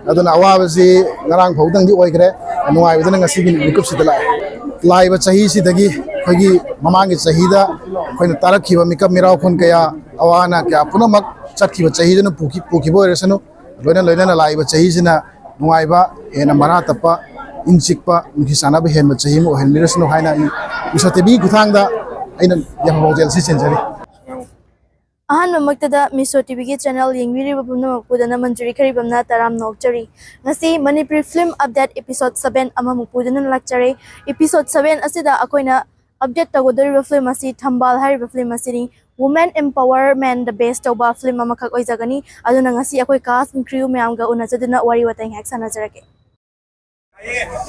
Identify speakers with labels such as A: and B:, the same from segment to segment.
A: aduna awabasi ngarang phaudang di oigre nuai bidana ngasi gi mikup sidala laiba chahi sidagi khogi mamangi chahida khoina tarakhiba mikap mirau khon kaya awana kya punamak chatkhiba chahi dana puki boy resanu loina laiba chahi sina nuai ba ena mara tapa inchikpa unki sana ba hen chahi mo hen miresnu haina isotebi guthangda aina yamawjel si senjari
B: ahan mamaktada miso tv ki channel yengwiri babuna pudana manjuri kharibamna taram nokchari ngasi Manipuri film update episode 7 ama mupudana lakchare episode 7 asida akoina update tagodori film asi Thambal hari film asi women empowerment the best of film ama khak oijagani aduna ngasi akoi cast and crew me amga unajaduna wari watang hak sanajarake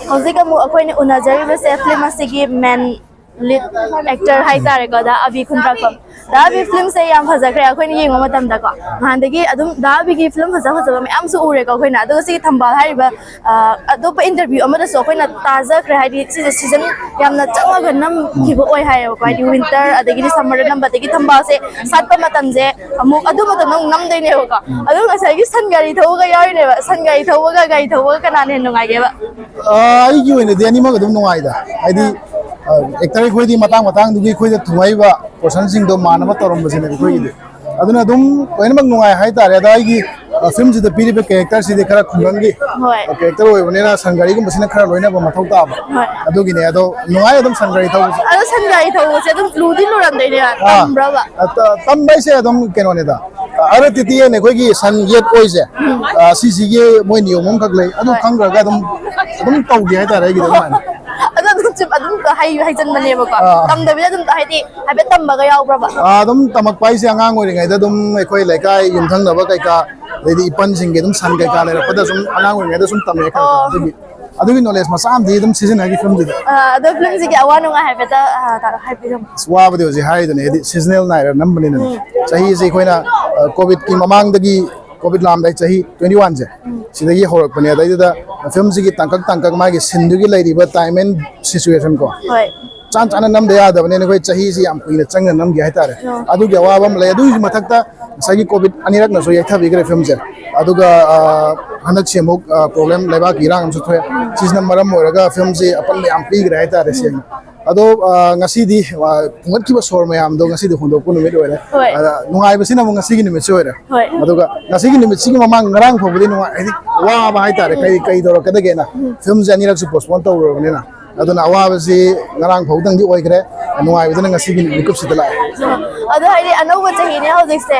B: hojika mu akoina unajari be film asi gi man lead actor hai tare ko da abi khundrakam da abi film se yam phajakre akoini yengo matam da ko handagi adum da abi gi film phajaba me am su ure ko akoina adu si Thambal hari ba adu pa interview amada so akoina taza kre hari season yamna changa nam kibo oi hai ko di winter adagi summer nam badagi Thambal se satpa matam je amuk adu matam nam dei ne ko adu ngasai gi san gari thoga yari ne ba san gari thoga gari thoga kana ne nungai ge ba
A: ai gi wene de ani ma gadum nungai da aidi actor khoi di matang dugi khoi da thumai ba person sing do manama torom basine khoi di aduna dum koina mag nungai hai tare da ai gi film ji da piri be character si de khara khungangi
B: hoi
A: character oi bonena sangari gum basine khara loina ba mathau ta ba adu gi ne ado nungai adum sangari thau
B: adu sangari thau se adum ludi loram dei ne tam bra ba
A: tam bai se adum keno ne da ara titi ne khoi gi san yet oi se si si ge moi niom mong khak lei adu khangra ga adum tau gi hai tare gi da
B: adum hai jan mane ba ko tam da bi adum hai ti hai be tam ba ga yaw bra ba
A: adum tamak pai se angang oi ngai da dum ekoi laikai yum thang da ba kai ka ledi ipan sing ge dum san kai ka le ra pada sum angang oi ngai da sum tam ne ka adugi knowledge ma sam di dum season hagi film di
B: adu film ji ga awanu nga hai be ta hai bi dum
A: swa ba de ji hai da ne seasonal nai ra nam bani ne chahi ji koina covid ki mamang dagi covid lam dai chahi 21 je sidagi horak pani dai da film ji gi tangkak ma gi sindu gi lai ri ba time and situation ko
B: hoi
A: chan nam de ya da bane ne koi chahi ji am kuina chang nam gi hai tare adu gi wa bam lai adu ji mathak ta sagi covid anirak na so yai thabi gre film je adu ga hanak se mok problem leba ki rang am su thoya sis nam maram moraga film ji apan le am pi gre hai tare se ado ngasi di pungat ki ba sor mayam do ngasi di hondo ko numit ore nungai ba sina mo ngasi gi numit ore ado ga ngasi gi numit sigi mamang ngarang pho budi nungai ai wa ba hai tare kai do ka de ge na film jani rak su postpone to ro ne na ado na wa ba si ngarang pho dang di oi gre nungai ba ngasi gi mikup sidala
B: ado hai di anu ba chahi ne hojik se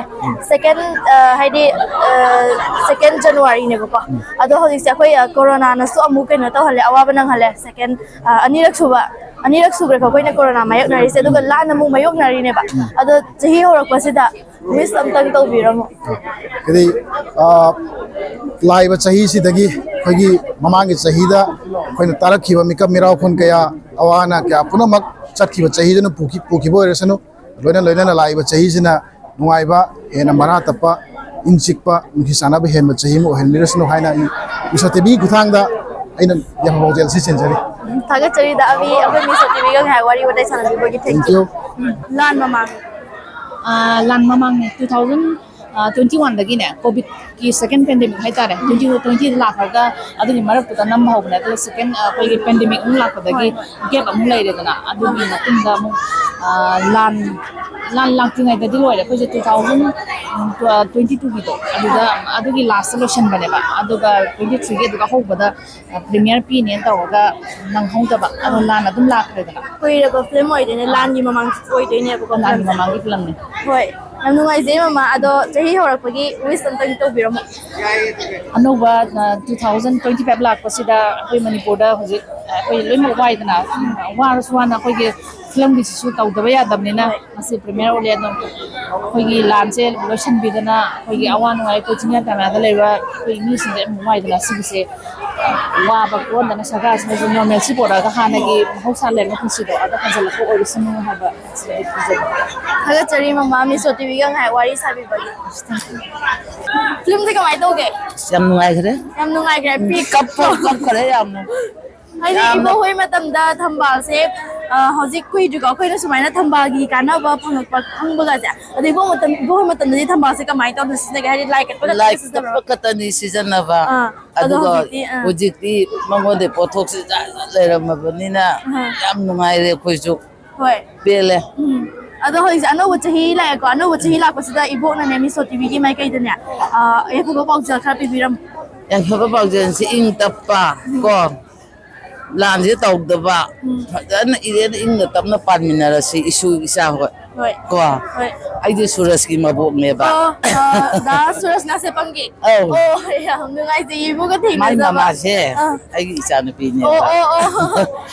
B: second January ne ba ko ado hojik se koi corona na su amu ke na to hale awa ba nang hale second anirak sugre ko koina corona mayok nari se duga lana mu mayok nari ne ba ado chahi horak pasida miss amtang to biramo
A: kedi laiba chahi sidagi khogi mamangi chahida khoina tarakhiba mikap mirau khon kaya awana kya punamak chatkhiba chahi dana puki boy resanu loina laiba chahi sina nuai ba ena mara tapa inchikpa unki sana ba hen chahi mo hen miresnu haina isotebi guthangda aina yamawjel si senjari
B: thaga chari da abi abai miso tv ga hai wari watai sana bi thank you lan mamang 2021 dagi ne covid ki second pandemic hai tare 2020 la khaga adu ni marak puta nam hobna to second koi pandemic ung la khadagi gap amung lai re dana adu ni matung da mu lan tingai da diloi re ko 2022 gi to adu gi last solution bane ba adu ga 23 gi da ho bada premier p ne ta ga nang hong da ba adu lan adum la khre dana koi re ba film oi de ne lan gi mamang oi de ne ba lan gi mamang gi film ne hoi nam nungai je mama ado chahi horak pagi wish something to biramo anuba 2025 lak pasida koi Manipur da hojik koi loimo wai dana waraswana koi ge film gi su tau da ya damne na asi premier ole no koi gi lan se lotion bi dana koi gi awan wai ko chinya ta na da lewa koi mi sin de wai dana si se wa ba ko dana saga se no mel si pora ga hana gi hausa le no si do ada kan jala ko oi sinu ha ba haga chari mama mi so tv ga ngai wari sabi ba film de ka mai to ge
C: yam nungai kre
B: pi
C: kap khare yam
B: ꯍꯥꯏꯗꯤ ꯏꯕꯣ ꯍꯣꯏ ꯃꯇꯝꯗ ꯊꯝꯕꯥꯜꯁꯦ ꯍꯧꯖꯤꯛ ꯀꯨꯏꯗ꯭ꯔꯤꯀꯣ ꯑꯩꯈꯣꯏꯅ ꯁꯨꯃꯥꯏꯅ ꯊꯝꯕꯥꯜꯒꯤ ꯀꯥꯟꯅꯕ ꯐꯪꯕꯒꯁꯦ ꯑꯗꯣ ꯏꯕꯣ ꯍꯣꯏ ꯃꯇꯝꯗꯗꯤ ꯊꯝꯕꯥꯜꯁꯦ ꯀꯃꯥꯏꯅ ꯇꯧꯅ ꯁꯤꯖꯤꯟꯅꯒꯦ ꯍꯥꯏꯗꯤ ꯂꯥꯏ
C: ꯀꯠꯄ ꯈꯛꯇꯅꯤ ꯁꯤꯖꯤꯟꯅꯕ ꯑꯗꯨꯒ ꯍꯧꯖꯤꯛꯇꯤ ꯃꯉꯣꯟꯗ ꯄꯣꯠꯊꯣꯛꯁꯤ ꯂꯩꯔꯝꯃꯕꯅꯤꯅ ꯌꯥꯝ ꯅꯨꯡꯉꯥꯏꯔꯦ ꯑꯩꯈꯣꯏꯁꯨ ꯄꯦꯜꯂꯦ
B: ꯑꯗꯣ ꯍꯧꯖꯤꯛꯁꯦ ꯑꯅꯧꯕ ꯆꯍꯤ ꯂꯥꯛꯑꯦꯀꯣ ꯑꯅꯧꯕ ꯆꯍꯤ ꯂꯥꯛꯄꯁꯤꯗ ꯏꯕꯣꯛꯅꯅꯦ ꯃꯤꯁꯣ ꯇꯤꯚꯤꯒꯤ ꯃꯥꯏꯀꯩꯗꯅꯦ ꯌꯥꯏꯐꯕ ꯄꯥꯎꯖꯦꯜ ꯈꯔ ꯄꯤꯕꯤꯔꯝꯃꯨ
C: ꯌꯥꯏꯐꯕ ꯄꯥꯎꯖꯦꯜꯁꯤ ꯏꯪ ꯇꯞꯄ ꯀꯣ ꯂꯥꯟꯁꯦ ꯇꯧꯗꯕ ꯐꯖꯅ ꯏꯔꯦꯟ ꯏꯪꯅ ꯇꯞꯅ ꯄꯥꯟꯃꯤꯟꯅꯔꯁꯤ ꯏꯁꯨ ꯏꯆꯥ ꯍꯣꯏ ꯀꯣ ꯑꯩꯗꯤ ꯁꯨꯔꯁꯀꯤ ꯃꯕꯣꯛꯅꯦꯕ
B: ꯗꯥ ꯁꯨꯔꯁ ꯅꯥꯁꯦꯄꯪꯒꯤ ꯌꯥꯝ ꯅꯨꯡꯉꯥꯏꯖꯩ ꯏꯕꯣꯒ
C: ꯃꯥꯏ
B: ꯊꯦꯡꯅꯖꯕ
C: ꯃꯃꯥꯁꯦ ꯑꯩꯒꯤ ꯏꯆꯥꯅꯨꯄꯤꯅꯦꯕ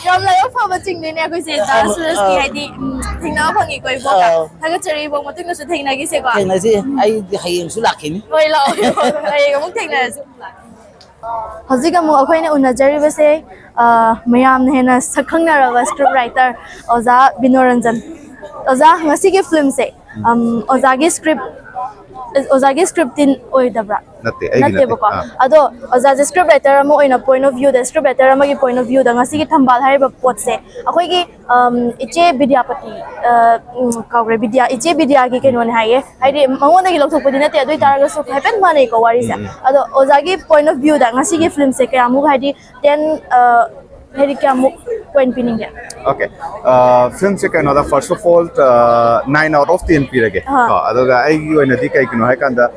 B: ꯌꯥꯝ ꯂꯥꯏꯕꯛ ꯐꯕ ꯆꯤꯡꯗꯣꯏꯅꯦ ꯑꯩꯈꯣꯏꯁꯦ ꯗꯥ ꯁꯨꯔꯁꯀꯤ ꯍꯥꯏꯗꯤ ꯊꯦꯡꯅꯕ ꯐꯪꯉꯤꯀꯣ ꯏꯕꯣꯒ ꯊꯥꯒꯠꯆꯔꯤ ꯏꯕꯣ ꯃꯇꯨꯡꯗꯁꯨ ꯊꯦꯡꯅꯈꯤꯁꯦꯀꯣ
C: ꯊꯦꯡꯅꯁꯤ ꯑꯩꯗꯤ ꯍꯌꯦꯡꯁꯨ ꯂꯥꯛꯈꯤꯅꯤ
B: ꯍꯣꯏ ꯂꯥꯛꯑꯣ ꯍꯌꯦꯡ ꯑꯃꯨꯛ ꯊꯦꯡꯅꯔꯁꯤ ꯍꯧꯖꯤꯛ ꯑꯃꯨꯛ ꯑꯩꯈꯣꯏꯅ ꯎꯅꯖꯔꯤꯕꯁꯦ ꯃꯌꯥꯝꯅ ꯍꯦꯟꯅ ꯁꯛꯈꯪꯅꯔꯕ ꯁ꯭ꯀ꯭ꯔꯤꯞ ꯔꯥꯏꯇꯔ ꯑꯣꯖꯥ ꯕꯤꯅꯣꯔꯟꯖꯟ ꯑꯣꯖꯥ ꯉꯁꯤꯒꯤ ꯐꯤल्मꯁꯦ ꯑꯣꯖꯥꯒꯤ ꯁ꯭ꯀ꯭ꯔꯤꯞꯇꯤ ꯑꯣꯏꯗꯕ꯭ꯔꯥ ꯅꯠꯇꯦꯕꯀꯣ ꯑꯗꯣ ꯑꯣꯖꯥꯁꯦ ꯁ꯭ꯀ꯭ꯔꯤꯞ ꯔꯥꯏꯇꯔ ꯑꯃ ꯑꯣꯏꯅ ꯄꯣꯏꯟ ꯑꯣꯐ ꯚ꯭ꯌꯨꯗ ꯁ꯭ꯀ꯭ꯔꯤꯞ ꯔꯥꯏꯇꯔ ꯑꯃꯒꯤ ꯄꯣꯏꯟ ꯑꯣꯐ ꯚ꯭ꯌꯨꯗ ꯉꯁꯤꯒꯤ ꯊꯝꯕꯥꯜ ꯍꯥꯏꯔꯤꯕ ꯄꯣꯠꯁꯦ ꯑꯩꯈꯣꯏꯒꯤ ꯏꯆꯦ ꯕꯤꯗ꯭ꯌꯥꯄꯇꯤ ꯀꯧꯈ꯭ꯔꯦ ꯏꯆꯦ ꯕꯤꯗ꯭ꯌꯥꯒꯤ ꯀꯩꯅꯣꯅꯦ ꯍꯥꯏꯌꯦ ꯍꯥꯏꯗꯤ ꯃꯉꯣꯟꯗꯒꯤ ꯂꯧꯊꯣꯛꯄꯗꯤ ꯅꯠꯇꯦ ꯑꯗꯨ ꯑꯣꯏꯇꯥꯔꯒꯁꯨ ꯍꯥꯏꯐꯦꯠ ꯃꯥꯟꯅꯩꯀꯣ ꯋꯥꯔꯤꯁꯦ ꯑꯗꯣ ꯑꯣꯖꯥꯒꯤ ꯄꯣꯏꯟ ꯑꯣꯐ ꯚ꯭ꯌꯨꯗ ꯉꯁꯤꯒꯤ ꯐꯤल्मꯁꯦ ꯀꯌꯥꯃꯨꯛ ꯍꯥꯏꯗꯤ 10 ꯍꯥꯏꯗꯤ ꯀꯌꯥꯃꯨꯛ point ꯄꯤꯅꯤꯡꯒꯦ
D: Okay. Film se kaino da first of all 9 out of 10 pirage. Adoga aigi oinadi kai kino hai kanda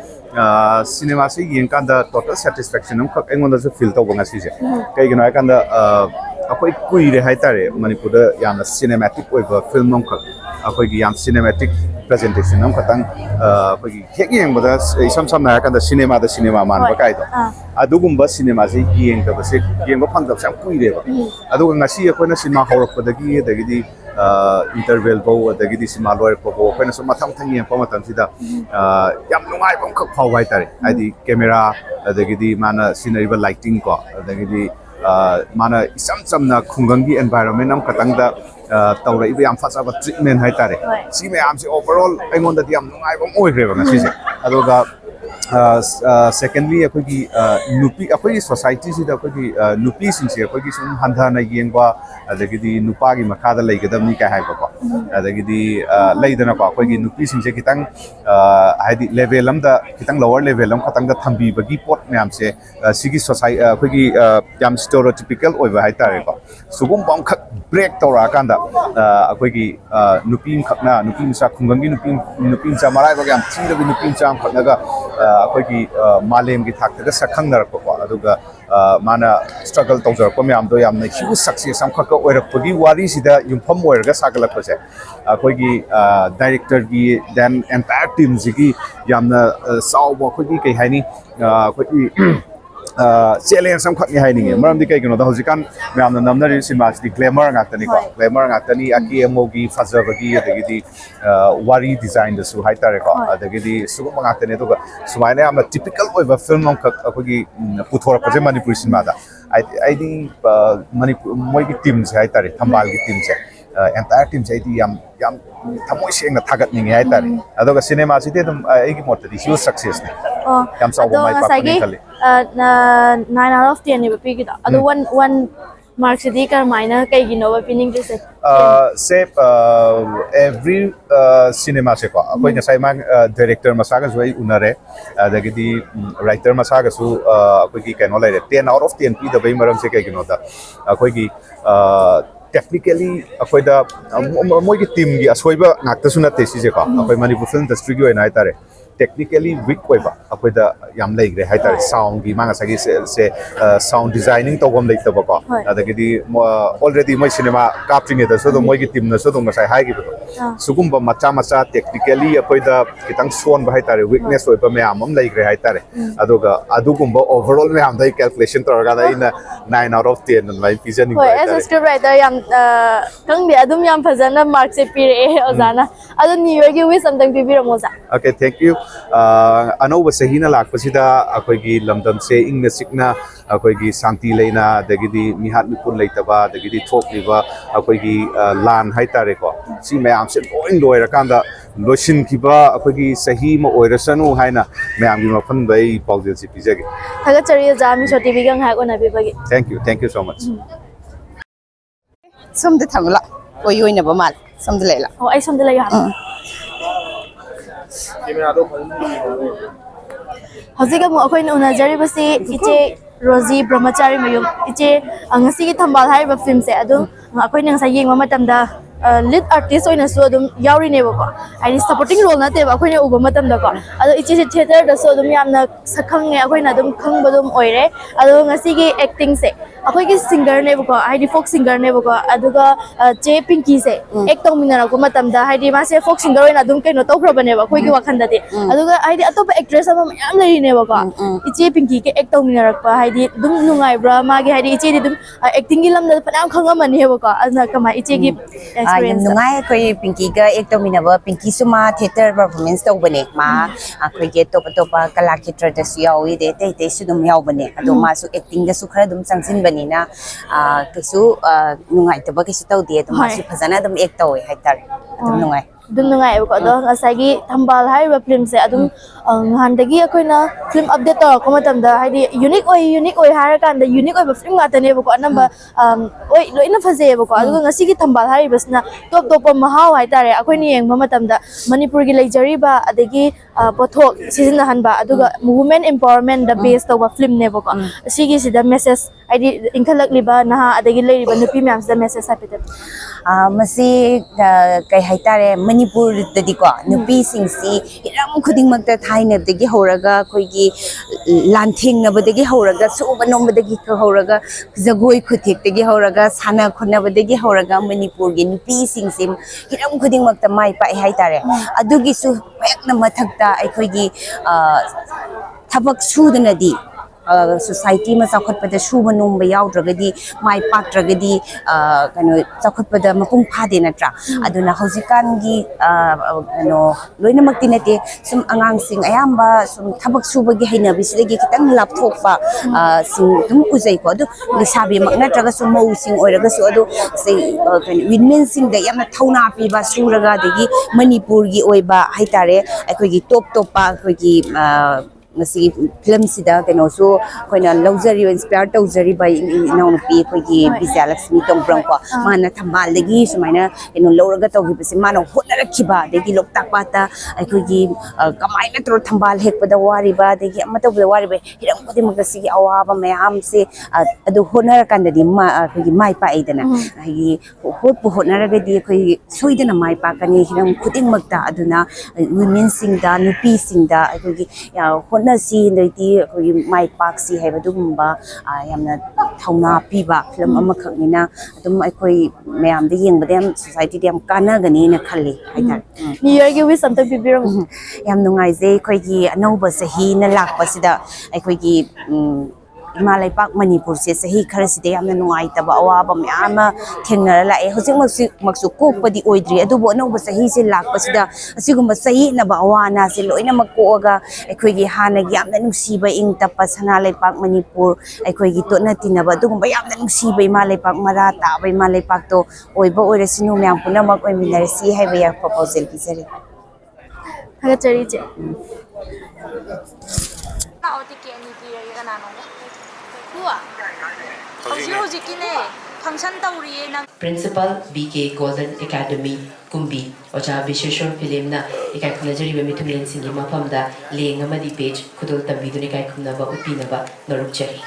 D: cinema se yen kanda total satisfaction am khak engon da se feel to banga sise. Kai kino hai kanda akoi kuire hai tare Manipur da yamna cinematic oiba film am khak akoi gi yam cinematic presentation am khatang akoi gi hek yeng bada isam sam na kanda cinema man ba kai do. Adugumba cinema se yeng da se yeng ba phang da sam kuire ba. Aduga ngasi akoi na cinema horok padagi dagidi interval bo dagidi cinema loir ko bo akoi na so mathang thang yeng pa matam sida yam nungai bam khak phau bai tare adi camera dagidi mana scenery ba lighting ko dagidi mana isam sam na khungangi environment am katang da tawra ibe yam fatsa ba treatment hai tare si me am se overall engon da yam nungai bam oi gre ba ngasi se adoga secondly akogi nupi akogi society sida akogi nupi singse akogi sum handhana yengba adagidi nupa gi makada leigadamni ka haiba ko adagidi leidana ko akogi nupi singse kitang haidi level amda kitang lower level am khatang da thambi bagi pot myam se sigi society akogi yam stereotypical oiba hai tare ko sugum bam khak break tora kanda akogi nupi khakna nupi sa khungangi nupi sa marai ba yam chira bi nupi sa khaknaga akogi malem gi thak da sakhang nar ko aduga mana struggle tawjar ko myam do yam na huge success am khak oirak pagi wari sida yumpham oirga sagalak ko se akogi director gi then entire team gi yamna saw akogi kai haini akogi challenge sam khakni hai ninge maram di kai kino da hojikan myam na namna ri cinema di glamour ngakani ko glamour ngakani aki emogi fazabagi adagidi wari design da su hai tare ko adagidi sugum ngakani to sumaina am typical oiba film am khak akogi puthora paje Manipuri cinema da I think Manipur moi ki team se hai tare Thambal ki team se entire team se yam thamoi seng na thagat ninge hai tare adoga cinema si de dum egi mot di huge success ne yam saw mai pa ni khali
B: 9 out of 10 ni bapigi da ado one mark sidi kar minor kai gino bapini se
D: every cinema se ko akoi na sai mang director masaga zoi unare adagidi writer masaga su akoi ki kaino lai 10 out of 10 pi da bai maram se kai gino da akoi ki technically akoi da moi ki team gi asoiba ngakta su na te si je ko akoi Manipur film industry gi oina itare technically weak oiba akoi da yam lai gre haitare sound gi manga sagi se sound designing to gom leita ba ko adagidi already moi cinema capturing da so do moi gi team na so do ngasai hai gi sugum ba macha technically akoi da kitang son ba haitare weakness oiba me amam lai gre haitare aduga adugum ba overall me am dai calculation to ga da ina 9 out of 10 lai pigeon
B: ni as a script writer yam kang de adum yam phajana mark se pire ozana adu new year gi wish something pibira moza
D: okay thank you anova sahina lakpasida akoigi lamdam se ingna sikna akoigi santi leina dagidi mihat mipun leitaba dagidi thokliba akoigi lan haitare ko si mayam se loin rakanda loishin kiba akoigi sahi ma oirasanu haina mayam gi mafan bai paudil si pijage
B: thaga chari jami so tv gang ha ko na bibagi
D: thank you so much
E: somda thamla oyoi na ba mal somda lela
B: Oh, ay somda lay han. Hojik amu akhoi na unajari basi iche Rosie Brahmachari mayum iche ngasi gi thambal hai ba film se adum akhoi na ngasai yengma matamda lead artist oina su adum yauri ne ba ko ai supporting role na te ba akhoi na uba matamda ko ado iche se theater da so adum yamna sakhang nge akhoi na adum khang badum oire ado ngasi gi acting se akhoi gi singer ne ba ko ai di folk singer ne ba ko aduga che pinky se act tong minara ko matamda hai di ma se folk singer oina adum keno tawkhra ne ba akhoi gi wakhan da de aduga ai di atop actress ama yam lai ne ba ko iche pinky ke act tong minara ko hai di dum nungai bra ma gi hai di iche di dum acting gi lam da panam khanga man he ba ko adna kama iche gi
E: yam nungai koi pinky ga ek to minaba pinky suma theater performance to bane ma koi ge to pa kala khitra da su yawi de te su dum yaw bane ado ma su acting ga su khara dum changsin bani na kesu nungai to ba kesu to de ma su phajana dum ek to hai tar dum nungai
B: dum nungai ko do ngasai gi thambal hai ba film se adum han dagi akhoi na film update to ko matam da hai di unique oi har kan da unique oi ba film ga tane ba ko anamba oi loina phaje ba ko adu ngasi gi thambal hai basna top mahau hai tare akhoi ni yeng matam da Manipur gi leijari ba adagi pothok season han ba aduga women empowerment da base to ba film ne ba ko sigi sida message ai di inkhalak liba na adagi leiri ba nupi myam da message sapite
E: masi kai hai tare Manipur dadi ko nupi sing si hiram khuding makta thaina dagi horaga khoi gi lanthing na badagi horaga suba nom badagi horaga jagoi khuthek dagi horaga sana khuna badagi horaga Manipur gi nupi sing sim hiram khuding makta mai pa hai tare adugi su hekna mathakta ai gi thabak sudana di society ma chakhot pada shuba nomba yaudragadi mai paktragadi kano chakhot pada mapung phade natra aduna haujikan gi kano loina makti nate sum angang sing ayamba sum thabak shuba gi haina bisidagi kitang lapthokpa sing dum uzai ko adu lisabi mak natraga sum mau sing oiraga su adu sei kano women sing da yamna thauna pi ba suraga dagi Manipur gi oiba haitare akoi gi top pa akoi gi ngasi film sida keno so koina luxury inspire tawjari by now pi koi gi Bijalakshmi tongprang ko mana thambal dagi sumaina keno loraga tawgi bisi mana hotna rakhiba dagi loktak pata koi gi kamaina tro thambal hekpada wari ba dagi amata bla wari ba hiram kodi magasi gi awaba mayam se adu honara kandadi ma koi gi mai pa aidana gi hot bu honara ga di koi soidana mai pa kani hiram kuding magta aduna women sing da nupi sing da koi gi na si ndai koi mai pak si hai badumba yamna thauna piba film amakhaknina adum aikoi mayam de yeng badem society de am kana gani na khalli haidar
B: new year gi wish amta bibiram
E: yam nungai je koi gi anauba sahi na lakpa sida aikoi gi Malay Pak Manipur se sahi khara side yamna nungai taba awaba myama thengnara la e hojik maksu kok padi oidri adubo no ba sahi se lakpa sida asigumba sahi na ba awana se loina makoga aikoi gi hana gi yamna nungsiba ing tapa Sanalay Pak Manipur aikoi gi to na tinaba dugumba yamna nungsiba Malay Pak marata bai Malay Pak to oiba oirasinu myam puna mak oiminarsi haiba ya proposal bizari
B: haga chari che
F: Principal BK Golden Academy Kumbi Ocha Visheshwar Film na ikai khunajari ba mithumlen singi mafamda leng amadi page khudol tambiduni kai khunaba upinaba noruk chari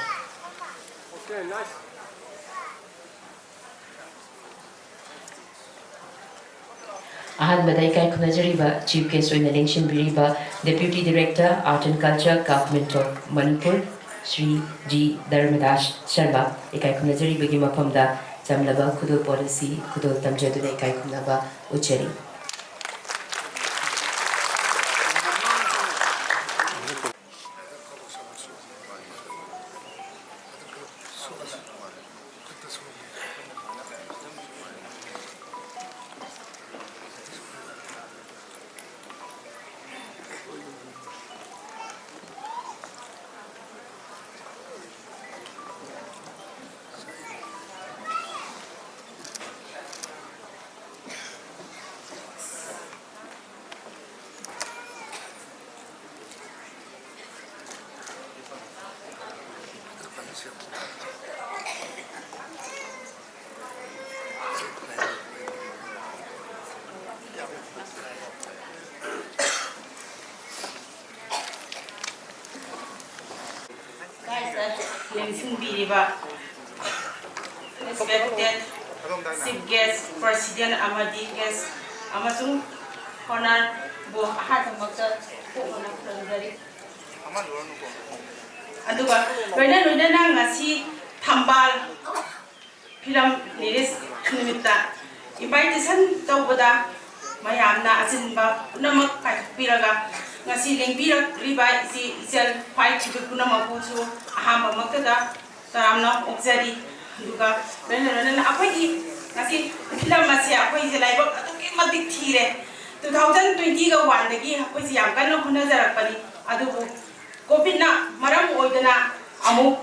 F: Ahan badai kai khunajari ba chief guest oina lengshin biriba Deputy Director Art and Culture Government of Manipur Shri G Dharmadas Sharma ikai khunajari bagi mafamda Jamlaba Kudul Policy Kudul Tamjadune Kai Kunaba Ucheri.
G: Respected Chief Guest, President Amadi Guest, Amasung Honor Bo Hatamaka, Aduba, Rena Nasi Thambal Film Niris Nimita, invitation Tobada, Mayamna Asinba, Namak Piraga, Nasi Limpira Riba, Isel, Fight to Punamapusu, Ahama Makada, Taramna Oxari. Duga, Rena, Apagi, Nasi, Filamasia, Poisi Live, Matic Tire, 2020 one, the Gi, Poisi Yamkano Hunazarapani, Adubu, Kopina, Maram Oidana, Amu,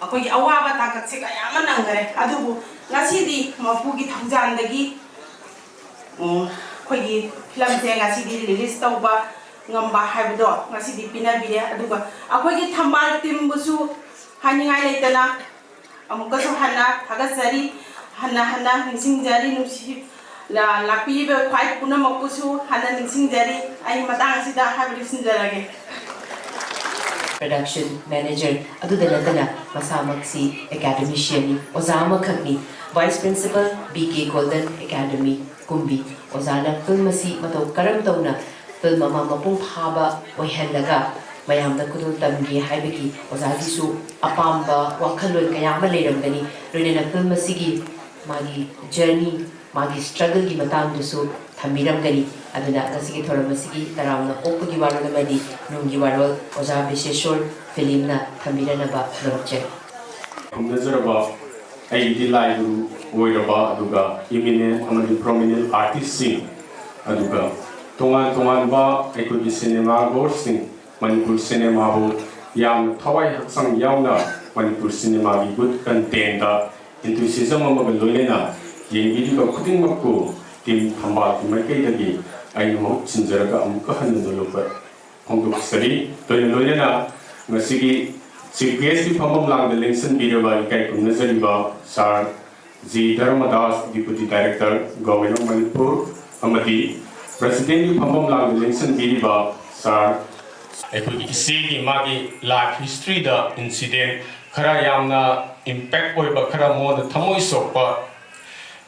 G: Apogi Awaba Takatsika Yamanangare, Adubu, Nasi di Mapugi Tanzan, the Gi, Kogi, Filamse, Nasi di Lilis Tauba, Ngamba Habdo, Nasi di Pinabia, Aduba, Apogi Thambal Timbusu, Hani Haitana. Amukaso Hana, Hagasari, Hana, Ningsing Jari, Nusi, La Piba, quite Punamapusu, Hana Ningsing Jari, I Matang Sida, have listened there.
F: Production Manager Aduda Natana Masamaksi Academician Ozama Kagni Vice Principal BK Golden Academy Kumbi Ozana Filmasi Mato Karam Dona Filmama Mapung Haba Wahelaga Mayam the Kudu Tamgi Haibiki Ozagisu Apamba Wakalun Kayama Ledamgani Renana Filmasigi Magi Journey Magi Struggle Gimatang Dusu Tamiram Gani Aduna Kasiki Toramasigi Taramna Opagi Waranamadi Nungi Warol Oza Bisheshor Filimna Tamiranaba Lorche.
H: Nazaraba Aidi Laidu Oiraba Aduga Eminent Amadi Prominent Artist Sing Aduga Tongan Ba Ekubi Cinema Gorsing Manipur Cinema Ho Yam Tawai Haksang Yauna Manipur Cinema Gi good content enthusiasm Amagaloina Yengi Kuting Maku Tim Thambal Makai I know Sinjaraga Amkahan Nulupa Hongdu Study Loyana Masigi Chief Guest Pamam Lang the Linson Birava Kai Nazariba Sar Z Dharmadas Deputy Director Governor Manipur Amadi President Pamam Lang the Linson Birava Sar Isi Magi life history the incident Kara Yamna impact Oiba Kara Mo the Tamoi Sopa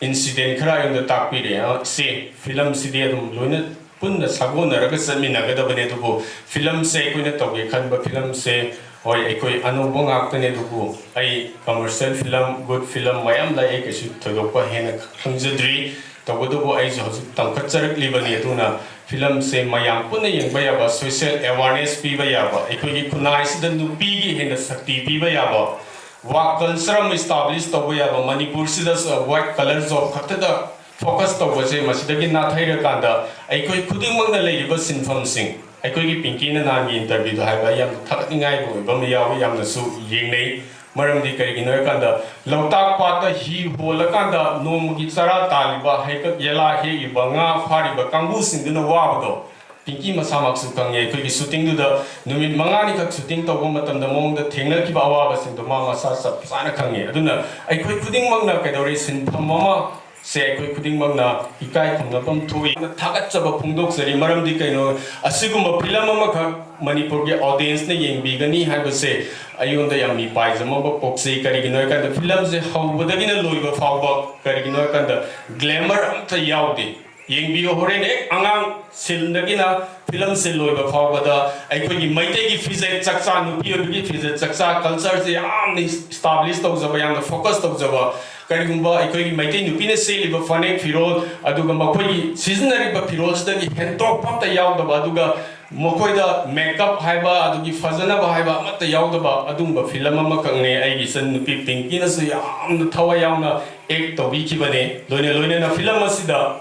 H: incident Kara in the Tapiri say film Sidium Luna Pun the Saguna Ragasamina Gadabanetubu film say Kunatobi Kanba film say or Ekoi Anubong Actanetubu I commercial film good film Mayam like a shoot to Lopa Hena Kanzadri Tawadubo Asia Tankatsarak Libanetuna film say Mayam Puna Yang Bayaba social awareness Pibayaba Ekoi Kunais the Nupigi Hena Sakti Pibayaba What culture established Tobayaba Manipur Sidas white colors of Katada focus to was a Masidagi Nathira Kanda Ekoi Kudimang the lady was in from sing Ekoi Pinkin and Nami interview to have a young Tatingai Bamiyawi Yamasu Yingnay Maram di Karigino Kanda Lauta Pata he Holakanda no Mugitsara Taliba Heka Yela He Banga Pariba Kambus in the Wabado Pinky Masamak Sukang could be shooting to the Numit Mangani shooting to Womatam the Mong the Tingler Kibawas in the Mama Sasa Sana Kangi Aduna I quit putting Magna Kadoris in Pamama say I quit putting Magna Ikai from the Pum Tui the Takats of a Pundok Seri Maram di Kano a Siguma Pilamama Manipur audience Naying Bigani had to say Ayun the Yami Pies, a mob of Poxy, Kariginoka, the films, how would have been a Louis of Howbok, Kariginoka, the glamour of the Yaudi. Ying be Horene, Angang, Silnagina, film Siloy of Howbada, I could might take Fizet Saxan, Puri Fizet Saxa, cultures the arm established of Zabayan, the focus of Zaba, Karigumba, I could might take Nupina Sale of Fane, Pirol, Aduga seasonary Pirols, the head top of the Yaud of Aduga. Mokoida makeup haiba adugi fazana ba haiba amata yaudaba adumba film ama kangne aigi san nupi pinki na su yamna thawa yamna ek tobi kibane loine na film asida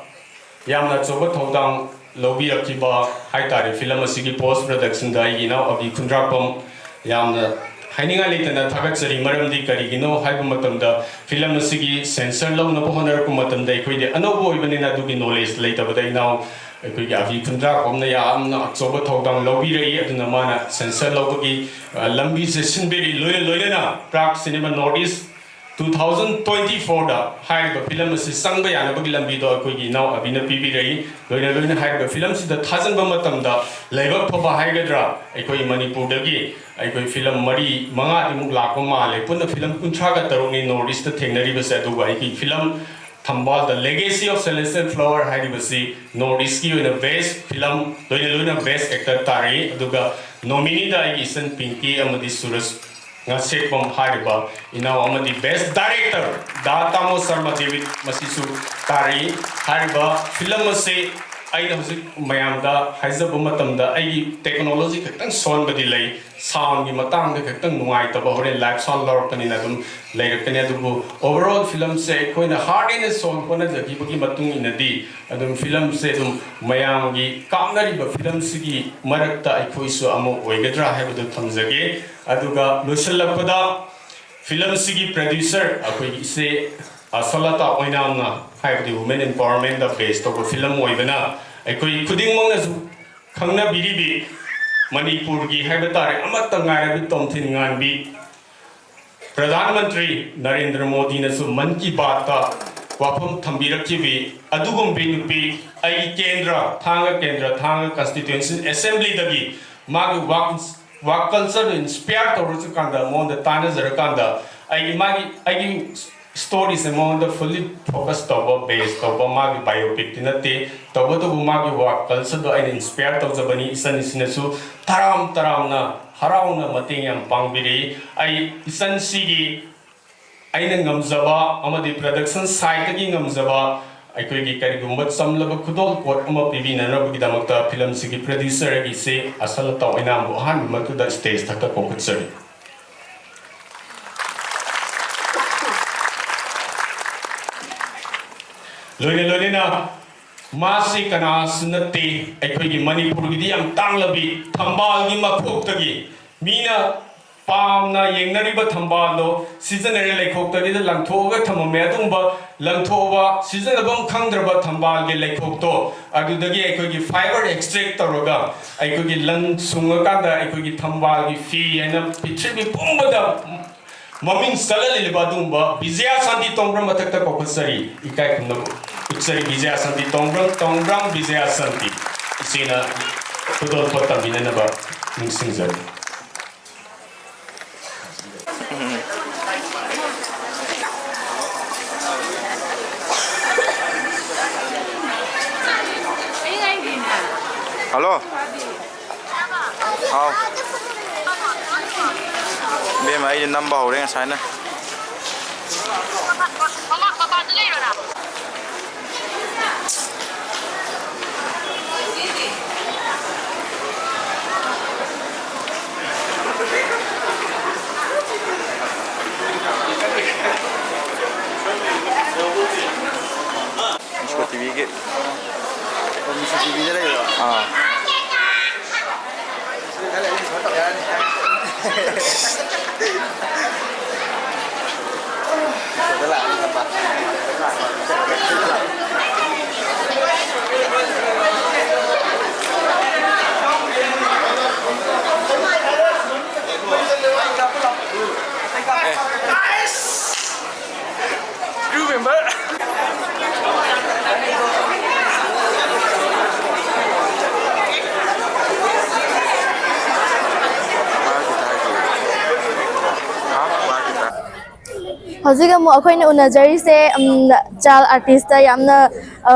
H: yamna choba thodang lobi akiba haitari film asigi post production da aigi na abi kundrapam yamna haininga leitana thagatsari maramdi karigino haiba matamda film asigi sensor law na bohonar ku matamda ikoide anobo ibane na dugi knowledge leitabada now I have contract on the Yam, October Todang Lobby, and the Mana, Sensor Logi, Lambi Session Berry, Loyana, Prague Cinema Notice, 2024 da haiba film si sangba yana bagi lambi do ko gi naw abina pipi rai loina loina haiba film si da thajan ba matam da laibak thoba haigadra aikoi manipur da gi aikoi film mari manga imuk lakpa male punna film kunthra ga taruni northeast da thengnari ba sa du ai ki film Thambal the legacy of Celestial Flower haibasi northeast ki oina best film loina loina best actor tari aduga nominee da ai isan pinky amadi suraj nga setbom hariba inaw amadi best director Datamo Sarma David masisu tari hariba film ase aina hujik mayam da haizaba matam da ai technology khaktan son badi lai sound gi matang da khaktan nuai ta ba hore live sound lor pani na dum lai rakani adu overall film se koina hard and soul kona jagi bagi matung inadi adum film se dum mayam gi kamnari ba film sigi marakta ai khoisu amo oigadra haibadu thamjage aduga losalakpada film sigi producer akoi se asalata oinamna haibdi women empowerment da based of film oibana akoi khuding mangna su khangna biribi manipur gi haibatare amatta ngaira bi tomthin ngan bi pradhan mantri narendra modi na su man ki baat ta wafam thambirakhi bi adugum bi nupi ai kendra thanga constituency assembly dagi magi work culture inspire to kanda mon the tana zarakanda ai stories among the fully focused over based over magi biopic tinate tobo to magi work culture do ai inspire to jabani isan isinasu taram na harauna mating yam pangbiri ai isan sigi aina ngamjaba amadi production side gi ngamjaba aikoi gi kari gumba samlaba khudol kot ama pibi na rabu gi damakta film sigi producer gi se asal ta oina mo han matu da stage thakta kokut sari loine na masi kana sunate aikoi gi manipur gi di am tanglabi thambal gi makhok tagi mina pamna yengnariba thambalo seasonary lekhok tagi da langthoga thamame adumba langthoba seasonabam khangdraba thambal ge lekhok to adudagi aikoi gi fiber extract toroga aikoi gi lang sunga kada aikoi gi thambal gi fi ena pichbi pumbada maming salali libadumba Vijaya Santi Tongbram matakta kokosari ikai kunno utsari Vijaya Santi Tongbram Vijaya Santi isina kudol patam binanaba ningsingzar
I: Hello. How? Bên mà ai number hậu đấy sai nè. इसको TV के TV चले हाँ You remember?
J: Hojik amu akhoi na unajari se child artist ta yamna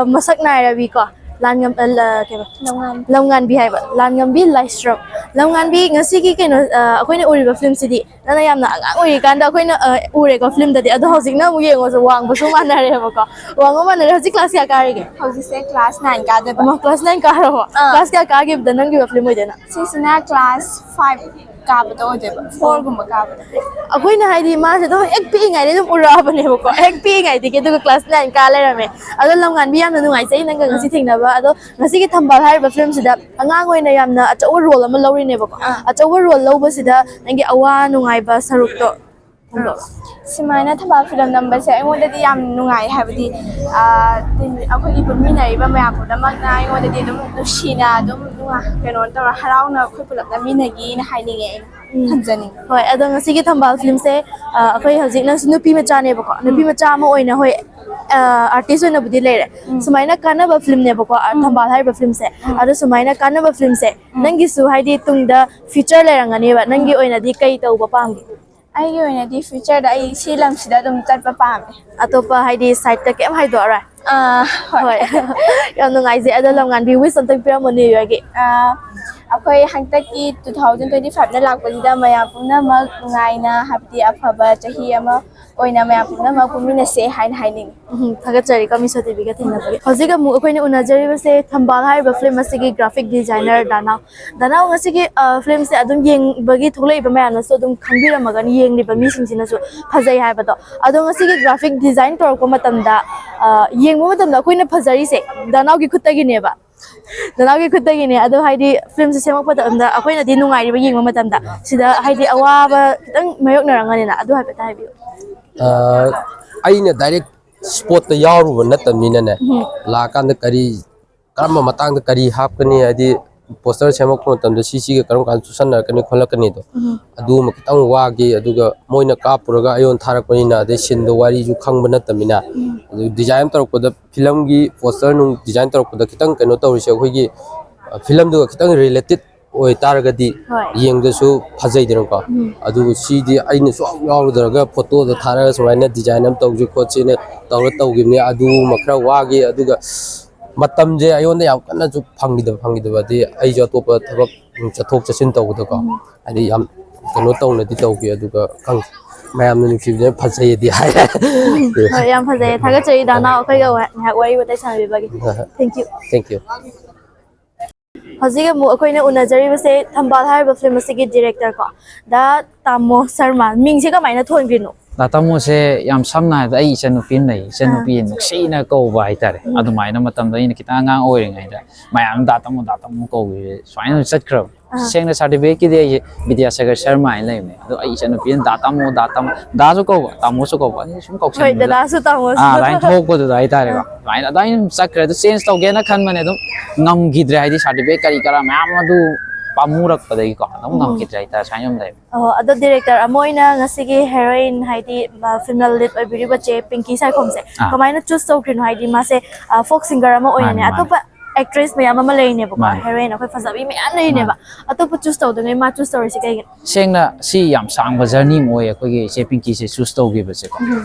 J: masak nairabi ko langam longan bi haiba langam bi live stroke longan bi ngasi ki keno akhoi na uriba film sidi nana yamna angang uri kanda akhoi na ure ko film dadi ado hojik na mu yengo so wang bu suma na re ba ko wang ma na hojik class ya kari ge
K: hojik se class 9 ka de
J: ma class 9 ka ro class ka ge da nang gi film oi dena
K: sisina class 5 काबतो देबा 4 गुम काबतो
J: अखोइ न हाइदि मा से तो एक P ngai de dum ura bane ko ek pi ngai di ke du class 9 ka le rame ado longan bi yamna nungai sei nang ngasi thingna ba ado ngasi ki thambal hai ba film sida angang oi na yamna achaw role ama lori ne ba ko achaw role lo ba sida nangi awa nungai ba saruk to
K: Simaina thambal film number se aingoda di yam nungai habdi akhoi gi pumi nai ba mayam ko damak na aingoda di dum nushina dum nunga kenon ta harauna khoi pulak na minagi na haini nge ꯊꯝꯖꯅꯤꯡꯉꯤ
J: ꯍꯣꯏ ꯑꯗꯣ ꯉꯁꯤꯒꯤ ꯊꯝꯕꯥꯜ ꯐꯤꯂꯝꯁꯦ ꯑꯩꯈꯣꯏ ꯍꯧꯖꯤꯛ ꯅꯪꯁꯨ ꯅꯨꯄꯤ ꯃꯆꯥꯅꯦꯕꯀꯣ ꯅꯨꯄꯤ ꯃꯆꯥ ꯑꯃ ꯑꯣꯏꯅ ꯍꯣꯏ ꯑꯥꯔꯇꯤꯁ ꯑꯣꯏꯅꯕꯨꯗꯤ ꯂꯩꯔꯦ ꯁꯨꯃꯥꯏꯅ ꯀꯥꯟꯅꯕ ꯐꯤꯂꯝꯅꯦꯕꯀꯣ ꯊꯝꯕꯥꯜ ꯍꯥꯏꯔꯤꯕ ꯐꯤꯂꯝꯁꯦ ꯑꯗꯣ ꯁꯨꯃꯥꯏꯅ ꯀꯥꯟꯅꯕ ꯐꯤꯂꯝꯁꯦ ꯅꯪꯒꯤꯁꯨ ꯍꯥꯏꯗꯤ ꯇꯨꯡꯗ ꯐ꯭ꯌꯨꯆꯔ ꯂꯩꯔꯝꯒꯅꯦꯕ ꯅꯪꯒꯤ ꯑꯣꯏꯅꯗꯤ ꯀꯩ ꯇꯧꯕ ꯄꯥꯝꯒꯦ
K: ꯑꯩꯒꯤ ꯑꯣꯏꯅꯗꯤ ꯐ꯭ꯌꯨꯆꯔꯗ ꯑꯩ ꯁꯤ ꯂꯝꯁꯤꯗ ꯑꯗꯨꯝ ꯆꯠꯄ ꯄꯥꯝꯃꯦ
J: ꯑꯇꯣꯞꯄ ꯍꯥꯏꯗꯤ ꯁꯥꯏꯠꯇ ꯀꯩꯝ ꯍꯥꯏꯗꯣꯛꯑꯔꯣꯏ
K: ꯍꯣꯏ
J: ꯌꯥꯝ ꯅꯨꯡꯉꯥꯏꯖꯩ ꯑꯗꯣ ꯂꯝꯉꯥꯟꯕꯤ ꯋꯤꯁ ꯑꯝꯇꯪ ꯄꯤꯔꯝꯃꯣ ꯅ꯭ꯌꯨ ꯏꯌꯔꯒꯤ
K: ꯑꯩꯈꯣꯏ ꯍꯟꯗꯛꯀꯤ 2025ꯗ ꯂꯥꯛꯄꯁꯤꯗ ꯃꯌꯥꯝ ꯄꯨꯝꯅꯃꯛ ꯅꯨꯡꯉꯥꯏꯅ ꯍꯥꯏꯕꯗꯤ ꯑꯐꯕ ꯆꯍꯤ ꯑꯃ ꯑꯣꯏꯅ ꯃꯌꯥꯝ ꯄꯨꯝꯅꯃꯛ ꯄꯨꯟꯃꯤꯟꯅꯁꯦ ꯍꯥꯏꯅ ꯍꯥꯏꯅꯤꯡꯉꯤ
J: ꯊꯥꯒꯠꯆꯔꯤꯀꯣ ꯃꯤꯁꯣ ꯇꯤꯚꯤꯒ ꯊꯦꯡꯅꯕꯒꯤ ꯍꯧꯖꯤꯛ ꯑꯃꯨꯛ ꯑꯩꯈꯣꯏꯅ ꯎꯅꯖꯔꯤꯕꯁꯦ ꯊꯝꯕꯥꯜ ꯍꯥꯏꯔꯤꯕ ꯐꯤꯂꯝ ꯑꯁꯤꯒꯤ ꯒ꯭ꯔꯥꯐꯤꯛ ꯗꯤꯖꯥꯏꯅꯔ ꯗꯅꯥꯎ ꯉꯁꯤꯒꯤ ꯐꯤꯂꯝꯁꯦ ꯑꯗꯨꯝ ꯌꯦꯡꯕꯒꯤ ꯊꯣꯛꯂꯛꯏꯕ ꯃꯌꯥꯝꯅꯁꯨ ꯑꯗꯨꯝ ꯈꯪꯕꯤꯔꯝꯃꯒꯅꯤ ꯌꯦꯡꯂꯤꯕ ꯃꯤꯁꯤꯡꯁꯤꯅꯁꯨ ꯐꯖꯩ ꯍꯥꯏꯕꯗꯣ ꯑꯗꯣ ꯉꯁꯤꯒꯤ ꯒ꯭ꯔꯥꯐꯤꯛ ꯗꯤꯖꯥꯏꯟ ꯇꯧꯔꯛꯄ ꯃꯇꯝꯗ ꯌꯦꯡꯕ ꯃꯇꯝꯗ ꯑꯩꯈꯣꯏꯅ ꯐꯖꯔꯤꯁꯦ ꯗꯅꯥꯎꯒꯤ ꯈꯨꯠꯇꯒꯤꯅꯦꯕ ꯗꯅꯥꯎꯒꯤ ꯈꯨꯠꯇꯒꯤꯅꯦ ꯑꯗꯣ ꯍꯥꯏꯗꯤ ꯐꯤꯂꯝꯁꯦ ꯁꯦꯝꯃꯛꯄ ꯃꯇꯝꯗ ꯑꯩꯈꯣꯏꯅꯗꯤ ꯅꯨꯡꯉꯥꯏꯔꯤꯕ ꯌꯦꯡꯕ ꯃꯇꯝꯗ ꯁꯤꯗ ꯍꯥꯏꯗꯤ ꯑꯋꯥꯕ ꯈꯤꯇꯪ ꯃꯥꯌꯣꯛꯅꯔꯝꯒꯅꯤꯅ ꯑꯗꯨ ꯍꯥꯏꯐꯦꯠꯇ ꯍꯥꯏꯕꯤꯌꯨ
L: ꯑꯩꯅ ꯗꯥꯏꯔꯦꯛ ꯁ꯭ꯄꯣꯠꯇ ꯌꯥꯎꯔꯨꯕ ꯅꯠꯇꯕꯅꯤꯅꯅꯦ ꯂꯥꯛꯀꯥꯟꯗ ꯀꯔꯝꯕ ꯃꯇꯥꯡꯗ ꯀꯔꯤ ꯍꯥꯞꯀꯅꯤ ꯍꯥꯏꯗꯤ ꯄꯣꯁꯇꯔ ꯁꯦꯝꯃꯛꯄ ꯃꯇꯝꯗ ꯁꯤꯒ ꯀꯔꯝ ꯀꯥꯟꯗ ꯆꯨꯁꯟꯅꯔꯛꯀꯅꯤ ꯈꯣꯠꯂꯛꯀꯅꯤꯗꯣ ꯑꯗꯨꯃ ꯈꯤꯇꯪ ꯋꯥꯈꯤ ꯑꯗꯨꯒ ꯃꯣꯏꯅ ꯀꯥꯞꯄꯨꯔꯒ ꯑꯩꯉꯣꯟꯗ ꯊꯥꯔꯛꯄꯅꯤ나 ꯑꯗꯩ ꯁꯤꯟꯗꯣ ꯋꯥꯔꯤꯁꯨ ꯈꯪꯕ ꯅꯠꯇꯕꯅꯤꯅ ꯑꯗꯨ ꯗꯤꯖꯥꯏꯟ ꯇꯧꯔꯛꯄꯗ ꯐꯤꯂꯝꯒꯤ ꯄꯣꯁꯇꯔ ꯅꯨꯡ ꯗꯤꯖꯥꯏꯟ ꯇꯧꯔꯛꯄꯗ ꯈꯤꯇꯪ ꯀꯩꯅꯣ ꯇꯧꯔꯤꯁꯦ ꯑꯩꯈꯣꯏꯒꯤ ꯐꯤꯂꯝꯗꯨꯒ ꯈꯤꯇꯪ ꯔꯤꯂꯦꯇꯦꯠ ꯑꯣꯏꯇꯥꯔꯒꯗꯤ ꯌꯦꯡꯕꯗꯁꯨ ꯐꯖꯩꯗꯅꯀꯣ ꯑꯗꯨꯒ ꯁꯤꯗꯤ ꯑꯩꯅ ꯁꯨꯡꯌꯥꯎ ꯌꯥꯎꯔꯨꯗ꯭ꯔꯒ ꯐꯣꯇꯣꯗ ꯊꯥꯔꯒ ꯁꯨꯃꯥꯏꯅ ꯗꯤꯖꯥꯏꯟ ꯑꯃ ꯇꯧꯁꯤ ꯈꯣꯠꯁꯤꯅ ꯇꯧꯈꯤꯕꯅꯤ ꯑꯗꯨꯃ ꯈꯔ ꯋꯥꯈꯤ ꯑꯗꯨꯒ ꯃꯇꯝꯁꯦ ꯑꯩꯉꯣꯟꯗ ꯌꯥꯝ ꯀꯟꯅꯁꯨ ꯐꯪꯈꯤꯗꯕꯗꯤ ꯑꯩꯁꯨ ꯑꯇꯣꯞꯄ ꯊꯕꯛ ꯆꯠꯊꯣꯛ ꯆꯠꯁꯤꯟ ꯇꯧꯕꯗꯀꯣ ꯍꯥꯏꯗꯤ ꯌꯥꯝ ꯀꯩꯅꯣ ꯇꯧꯅꯗꯤ ꯇꯧꯈꯤ ꯑꯗꯨꯒ ꯈꯪꯗꯦ ꯃꯌꯥꯝꯅ ꯅꯨꯡꯁꯤꯕꯤꯗꯅ ꯐꯖꯩꯗꯤ ꯍꯥꯏꯔꯦ
J: ꯍꯣꯏ ꯌꯥꯝ ꯐꯖꯩ ꯊꯥꯒꯠꯆꯔꯤ ꯗꯅꯥꯎ ꯑꯩꯈꯣꯏꯒ ꯉꯥꯏꯍꯥꯛ ꯋꯥꯔꯤ ꯋꯥꯇꯥꯏ ꯁꯥꯟꯅꯕꯤꯕꯒꯤ
L: ꯊꯦꯡꯛ ꯌꯨ
J: ꯍꯧꯖꯤꯛ ꯑꯃꯨꯛ ꯑꯩꯈꯣꯏꯅ ꯎꯅꯖꯔꯤꯕꯁꯦ ꯊꯝꯕꯥꯜ ꯍꯥꯏꯔꯤꯕ ꯐꯤꯂꯝ ꯑꯁꯤꯒꯤ ꯗꯤꯔꯦꯛꯇꯔ ꯀꯣ ꯗ ꯇꯥꯃꯣ ꯁꯔꯃ ꯃꯤꯡꯁꯦ ꯀꯃꯥꯏꯅ ꯊꯣꯟꯈ꯭ꯔꯤꯅꯣ
M: ꯇꯥꯃꯣꯁꯦ ꯌꯥꯝ ꯁꯝꯅ ꯍꯥꯏꯔꯕꯗ ꯑꯩ ꯏꯆꯟꯅꯨꯄꯤ ꯂꯩ ꯏꯆꯟꯅꯨꯄꯤ ꯅꯨꯡꯁꯤꯅ ꯀꯧꯕ ꯍꯥꯏꯇꯥꯔꯦ ꯑꯗꯨꯃꯥꯏꯅ ꯃꯇꯝꯗ ꯑꯩꯅ ꯈꯤꯇꯪ ꯑꯉꯥꯡ ꯑꯣꯏꯔꯤꯉꯩꯗ ꯃꯌꯥꯝ ꯗꯥ ꯇꯥꯃꯣ ꯀꯧꯕꯤꯔꯦ ꯁꯨꯃꯥꯏꯅ ꯆꯠꯈ꯭ꯔꯕ ꯁꯦꯡꯅ ꯁꯥꯔꯇꯤꯐꯤꯀꯦꯠꯀꯤꯗꯤ ꯑꯩꯁꯦ ꯕꯤꯗ꯭ꯌꯥꯁꯥꯒꯔ ꯁꯔꯃ ꯍꯥꯏꯅ ꯂꯩꯕꯅꯦ ꯑꯗꯣ ꯑꯩ ꯏꯆꯟꯅꯨꯄꯤꯅ ꯗꯥ ꯇꯥꯃꯣ ꯗꯥꯁꯨ ꯀꯧꯕ ꯇꯥꯃꯣꯁꯨ ꯀꯧꯕ ꯑꯅꯤ ꯁꯨꯝ ꯀꯧꯁꯟꯕꯗ ꯑꯗꯨꯃꯥꯏꯅ ꯊꯣꯛꯄꯗꯨꯗ ꯍꯥꯏꯇꯥꯔꯦꯀꯣ ꯑꯗꯨꯃꯥꯏꯅ ꯆꯠꯈ꯭ꯔꯦ ꯑꯗꯨ ꯆꯦꯟꯖ ꯇꯧꯒꯦꯅ ꯈꯟꯕꯅꯦ ꯑꯗꯨꯝ ꯉꯝꯈꯤꯗ꯭ꯔꯦ ꯍꯥꯏꯗꯤ ꯁꯥꯔꯇꯤꯐꯤꯀꯦꯠ ꯀꯔꯤ ꯀꯔꯥ ꯃꯌꯥꯝ ꯑꯗꯨ ꯄꯥꯝꯃꯨꯔꯛꯄꯗꯒꯤꯀꯣ ꯑꯗꯨꯝ ꯉꯝꯈꯤꯗ꯭ꯔꯦ ꯍꯥꯏꯇꯥꯔꯦ ꯁꯨꯃꯥꯏꯅ ꯑꯗꯨꯝ ꯂꯩ
J: ꯑꯗꯣ ꯗꯤꯔꯦꯛꯇꯔ ꯑꯃ ꯑꯣꯏꯅ ꯉꯁꯤꯒꯤ ꯍꯦꯔꯣꯏꯟ ꯍꯥꯏꯗꯤ ꯐꯤꯃꯦꯜ ꯂꯤꯗ ꯑꯣꯏꯕꯤꯔꯤꯕ ꯆꯦ ꯄꯤꯡꯀꯤ ꯁꯥꯏꯈꯣꯝꯁꯦ ꯀꯃꯥꯏꯅ ꯆꯨꯁ ꯇꯧꯈ꯭ꯔꯤꯅꯣ ꯍꯥꯏꯗꯤ ꯃꯥꯁꯦ ꯐꯣꯛ ꯁꯤꯡꯒꯔ ꯑꯃ ꯑꯣꯏꯅꯅꯦ ꯑꯇꯣꯞꯄ ꯑꯦꯛꯇ꯭ꯔꯦꯁ ꯃꯌꯥꯝ ꯑꯃ ꯂꯩꯔꯤꯅꯦꯕꯀꯣ ꯍꯦꯔꯣꯏꯟ ꯑꯩꯈꯣꯏ ꯐꯖꯕꯤ ꯃꯌꯥꯝ ꯂꯩꯔꯤꯅꯦꯕ ꯑꯇꯣꯞꯄ ꯆꯨꯁ ꯇꯧꯗꯉꯩ ꯃꯥ ꯆꯨꯁ ꯇꯧꯔꯤꯁꯤ ꯀꯩꯒꯤꯅꯣ
M: ꯁꯦꯡꯅ ꯁꯤ ꯌꯥꯝ ꯁꯥꯡꯕ ꯖꯔꯅꯤ ꯑꯃ ꯑꯣꯏ ꯑꯩꯈꯣꯏꯒꯤ ꯏꯆꯦ ꯄꯤꯡꯀꯤꯁꯦ ꯆꯨꯁ ꯇꯧꯈꯤꯕꯁꯦꯀꯣ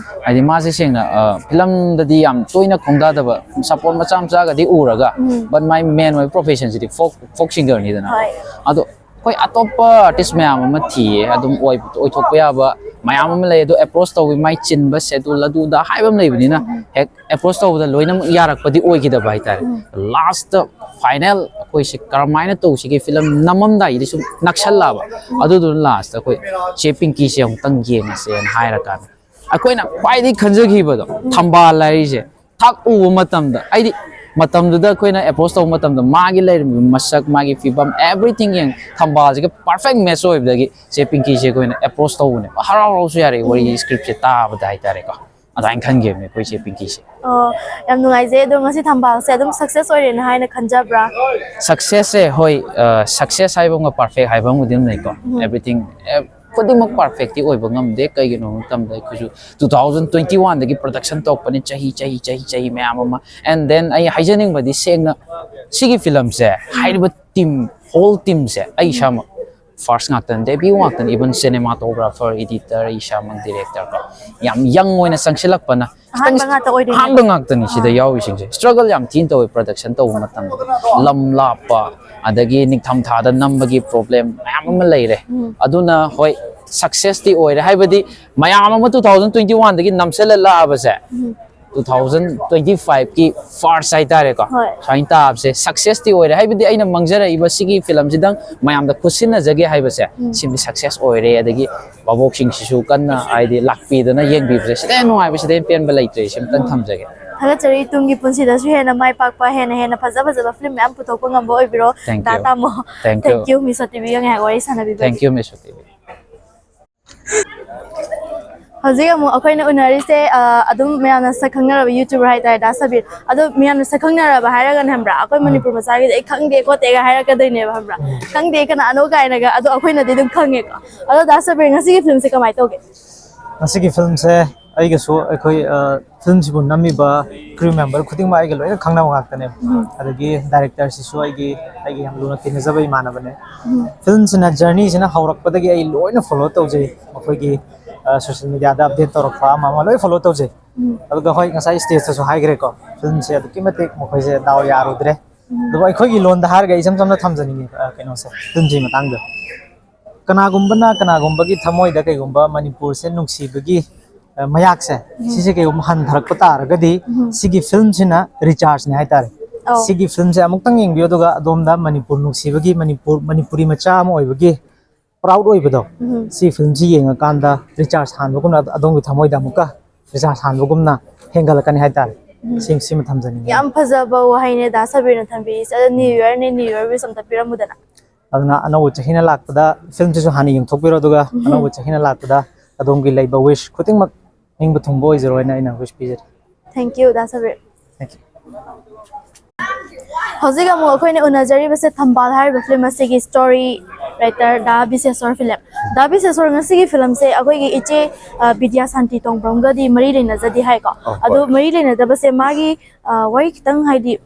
M: ꯍꯥꯏꯗꯤ ꯃꯥꯁꯦ ꯁꯦꯡꯅ ꯐꯤꯂꯝꯗꯗꯤ ꯌꯥꯝ ꯇꯣꯏꯅ ꯈꯣꯡꯗꯥꯗꯕ ꯁꯞꯄꯣꯔꯠ ꯃꯆꯥ ꯃꯆꯥꯒꯗꯤ ꯎꯔꯒ ꯕꯠ ꯃꯥꯏ ꯃꯦꯟ ꯑꯣꯏꯕ ꯄ꯭ꯔꯣꯐꯦꯁꯟꯁꯤꯗꯤ ꯐꯣꯛ ꯁꯤꯡꯒꯔꯅꯤꯗꯅ ꯑꯗꯣ ꯑꯩꯈꯣꯏ ꯑꯇꯣꯞꯄ ꯑꯥꯔꯇꯤꯁ ꯃꯌꯥꯝ ꯑꯃ ꯊꯤꯌꯦ ꯑꯗꯨꯝ ꯑꯣꯏꯊꯣꯛꯄ ꯌꯥꯕ ꯃꯌꯥꯝ ꯑꯃ ꯂꯩ ꯑꯗꯣ ꯑꯦꯄ꯭ꯔꯣꯆ ꯇꯧꯋꯤ ꯃꯥꯏ ꯆꯤꯟꯕ ꯁꯦꯗꯨꯜ ꯑꯗꯨꯗ ꯍꯥꯏꯕ ꯑꯃ ꯂꯩꯕꯅꯤꯅ ꯍꯦꯛ ꯑꯦꯄ꯭ꯔꯣꯆ ꯇꯧꯕꯗ ꯂꯣꯏꯅꯃꯛ ꯌꯥꯔꯛꯄꯗꯤ ꯑꯣꯏꯈꯤꯗꯕ ꯍꯥꯏꯇꯥꯔꯦ ꯂꯥꯁꯇ ꯐꯥꯏꯅꯦꯜ ꯑꯩꯈꯣꯏꯁꯦ ꯀꯔꯝꯍꯥꯏꯅ ꯇꯧꯁꯤꯒꯦ ꯐꯤꯂꯝ ꯅꯝꯃꯝꯗꯥꯏꯗꯤ ꯁꯨꯝ ꯅꯛꯁꯜꯂꯛꯑꯕ ꯑꯗꯨꯗꯨꯅ ꯂꯥꯁꯇ ꯑꯩꯈꯣꯏ ꯆꯦ ꯄꯤꯡꯀꯤꯁꯦ ꯑꯃꯨꯛꯇꯪ ꯌꯦꯡꯉꯁꯦꯅ ꯍꯥꯏꯔꯀꯥꯟꯗ ꯑꯩꯈꯣꯏꯅ ꯈ꯭ꯋꯥꯏꯗꯒꯤ ꯈꯟꯖꯈꯤꯕꯗꯣ ꯊꯝꯕꯥꯜ ꯍꯥꯏꯔꯤꯁꯦ ꯊꯛ ꯎꯕ ꯃꯇꯝꯗ ꯑꯩꯗꯤ ꯃꯇꯝꯗꯨꯗ ꯑꯩꯈꯣꯏꯅ ꯑꯦꯄ꯭ꯔꯣꯆ ꯇꯧꯕ ꯃꯇꯝꯗ ꯃꯥꯒꯤ ꯂꯩꯔꯤꯕ ꯃꯁꯛ ꯃꯥꯒꯤ ꯐꯤꯕꯝ ꯑꯦꯚ꯭ꯔꯤꯊꯤꯡ ꯊꯝꯕꯥꯜꯁꯤꯒ ꯄꯔꯐꯦꯛ ꯃꯦꯠꯆ ꯑꯣꯏꯕꯗꯒꯤ ꯆꯦ ꯄꯤꯡꯀꯤꯁꯦ ꯑꯩꯈꯣꯏꯅ ꯑꯦꯄ꯭ꯔꯣꯆ ꯇꯧꯕꯅꯦ ꯍꯔꯥꯎꯁꯨ ꯌꯥꯔꯦ ꯋꯥꯔꯤ ꯁꯀ꯭ꯔꯤꯞꯁꯦ ꯇꯥꯕꯗ ꯍꯥꯏꯇꯥꯔꯦꯀꯣ ꯑꯗꯨꯃꯥꯏꯅ ꯈꯟꯈꯤꯕꯅꯦ ꯑꯩꯈꯣꯏ ꯆꯦ ꯄꯤꯡꯀꯤꯁꯦ
J: ꯌꯥꯝ ꯅꯨꯡꯉꯥꯏꯖꯩ ꯑꯗꯣ ꯉꯁꯤ ꯊꯝꯕꯥꯜꯁꯦ ꯑꯗꯨꯝ ꯁꯛꯁꯦꯁ ꯑꯣꯏꯔꯦꯅ ꯍꯥꯏꯅ ꯈꯟꯖꯕ꯭ꯔꯥ
M: ꯁꯛꯁꯦꯁꯁꯦ ꯍꯣꯏ ꯁꯛꯁꯦꯁ ꯍꯥꯏꯕ ꯑꯃꯒ ꯄꯔꯐꯦꯛ ꯍꯥꯏꯕ ꯑꯃꯗꯤ ꯑꯗꯨꯝ ꯂꯩꯀꯣ ꯑꯦꯚ꯭ꯔꯤꯊꯤꯡ ꯈꯨꯗꯤꯡꯃꯛ ꯄꯔꯐꯦꯛꯇꯤ ꯑꯣꯏꯕ ꯉꯝꯗꯦ ꯀꯩꯒꯤꯅꯣ ꯃꯇꯝꯗ ꯑꯩꯈꯣꯏꯁꯨ 2021ꯗꯒꯤ ꯄ꯭ꯔꯗꯛꯁꯟ ꯇꯧꯔꯛꯄꯅꯤ ꯆꯍꯤ ꯃꯌꯥꯝ ꯑꯃ ꯑꯦꯟ ꯗꯦꯟ ꯑꯩ ꯍꯥꯏꯖꯅꯤꯡꯕꯗꯤ ꯁꯦꯡꯅ ꯁꯤꯒꯤ ꯐꯤꯂꯝꯁꯦ ꯍꯥꯏꯔꯤꯕ ꯇꯤꯝ ꯍꯣꯜ ꯇꯤꯝꯁꯦ ꯑꯩ ꯏꯁꯥꯃꯛ ꯐꯥꯔꯁ ꯉꯥꯛꯇꯅꯤ ꯗꯦꯕ꯭ꯌꯨ ꯉꯥꯛꯇꯅꯤ ꯏꯚꯟ ꯁꯤꯅꯦꯃꯥꯇꯣꯒ꯭ꯔꯥꯐꯔ ꯏꯗꯤꯇꯔ ꯏꯁꯥꯃꯛ ꯗꯤꯔꯦꯛꯇꯔ ꯀꯣ ꯌꯥꯝ ꯌꯪ ꯑꯣꯏꯅ ꯆꯪꯁꯤꯜꯂꯛꯄꯅ ꯑꯍꯥꯟꯕ ꯉꯥꯛꯇꯅꯤ ꯁꯤꯗ ꯌꯥꯎꯔꯤꯁꯤꯡꯁꯦ ꯁꯇ꯭ꯔꯒꯜ ꯌꯥꯝ ꯊꯤꯅ ꯇꯧꯋꯤ ꯄ꯭ꯔꯗꯛꯁꯟ ꯇꯧꯕ ꯃꯇꯝꯗ ꯂꯝ ꯂꯥꯞꯄ ꯑꯗꯒꯤ ꯅꯤꯡꯊꯝꯊꯥꯗ ꯅꯝꯕꯒꯤ ꯄ꯭ꯔꯣꯕ꯭ꯂꯦꯝ ꯃꯌꯥꯝ ꯑꯃ ꯂꯩꯔꯦ ꯑꯗꯨꯅ ꯍꯣꯏ ꯁꯛꯁꯦꯁꯇꯤ ꯑꯣꯏꯔꯦ ꯍꯥꯏꯕꯗꯤ ꯃꯌꯥꯝ ꯑꯃ 2021ꯗꯒꯤ ꯅꯝꯁꯤꯜꯂ ꯂꯥꯛꯑꯕꯁꯦ 2025ꯀꯤ ꯐꯥꯔꯁ ꯍꯥꯏꯇꯥꯔꯦꯀꯣ ꯁꯨꯃꯥꯏꯅ ꯇꯥꯕꯁꯦ ꯁꯛꯁꯦꯁꯇꯤ ꯑꯣꯏꯔꯦ ꯍꯥꯏꯕꯗꯤ ꯑꯩꯅ ꯃꯪꯖꯔꯛꯏꯕ ꯁꯤꯒꯤ ꯐꯤꯂꯝꯁꯤꯗꯪ ꯃꯌꯥꯝꯗ ꯈꯨꯠꯁꯤꯟꯅꯖꯒꯦ ꯍꯥꯏꯕꯁꯦ ꯁꯤꯃꯗꯤ ꯁꯛꯁꯦꯁ ꯑꯣꯏꯔꯦ ꯑꯗꯒꯤ ꯚꯥꯕꯣꯛꯁꯤꯡꯁꯤꯁꯨ ꯀꯟꯅ ꯍꯥꯏꯗꯤ ꯂꯥꯛꯄꯤꯗꯅ ꯌꯦꯡꯕꯤꯕꯁꯦ ꯁꯤꯗꯩ ꯅꯨꯡꯉꯥꯏꯕ ꯁꯤꯗꯩ ꯄꯦꯟꯕ ꯂꯩꯇ꯭ꯔꯦ ꯁꯤꯃꯇꯪ ꯊꯝꯖꯒꯦ
J: ꯊꯥꯒꯠꯆꯔꯤ ꯇꯨꯡꯒꯤ ꯄꯨꯟꯁꯤꯗꯁꯨ ꯍꯦꯟꯅ ꯃꯥꯏ ꯄꯥꯛꯄ ꯍꯦꯟꯅ ꯐꯖꯕ ꯐꯤꯂꯝ ꯃꯌꯥꯝ ꯄꯨꯊꯣꯛꯄ ꯉꯝꯕ ꯑꯣꯏꯕꯤꯔꯣ ꯗꯥ ꯇꯥꯃꯣ ꯊꯦꯡꯛ ꯌꯨ ꯃꯤꯁꯣ ꯇꯤꯚꯤꯒ ꯉꯥꯏꯍꯥꯛ ꯋꯥꯔꯤ ꯁꯥꯟꯅꯕꯤꯕꯒꯤ
M: thank you Misho TV
J: How's mo okay na unari se adum mayamna sakhangna ra YouTuber hai ta da sabir adu mayamna sakhangna ra ba haira gan hambra akoi Manipur macha gi khangde ko te ga haira ka dei ne ba hambra khangde kana ano kai na ga adu akoi na de dum khange ko adu da sabir ngasi gi film se kamai toge
N: ngasi gi film se ai ga so akoi film si bu nami ba crew member khuding ma ai ga loi khangna wa ngak tane adagi director si so ai gi yam luna tin jabai mana bane film sina journey sina haurak padagi ai loi na follow tau jai akoi gi social media da update to rakha mama loi follow to je aduga hoi ngasai stage to so high grade ko film se adu kimatik mo khoi se daw yaru dre du ai khoi gi lon da har ga isam sam na thamjani ni kaino se film ji matang da kana gumba gi thamoi da kai gumba Manipur se nungsi bagi mayak se sise kai han dharak pata ra gadi sigi film sina recharge ne hai tare sigi film se amuk tang ing bio duga adom da Manipur nungsi bagi Manipuri macha mo oi bagi proud oi bedo si film ji yenga kanda recharge han bugum na adong bi thamoi da muka recharge han bugum na hengal kan hai tar sim sim thamjani
J: yam phajaba wa haine da sabir na thambi sa new year bi samta piramudana
N: aduna anaw chahina lakpada film ji so hani yung thokbiro duga anaw chahina lakpada adong gi leiba wish khuting mak ning bu thungbo oi zero na ina wish pije
J: thank you da sabir
N: thank you
J: How's mo akoy na unajari ba se Thambal har ba film ase gi story writer da bisesor film da bisesor ngasi gi film se akoy gi iche Vidya Santi Tongbrong ga di mari leina jadi hai ko adu mari leina da ba se magi wai kitang hai di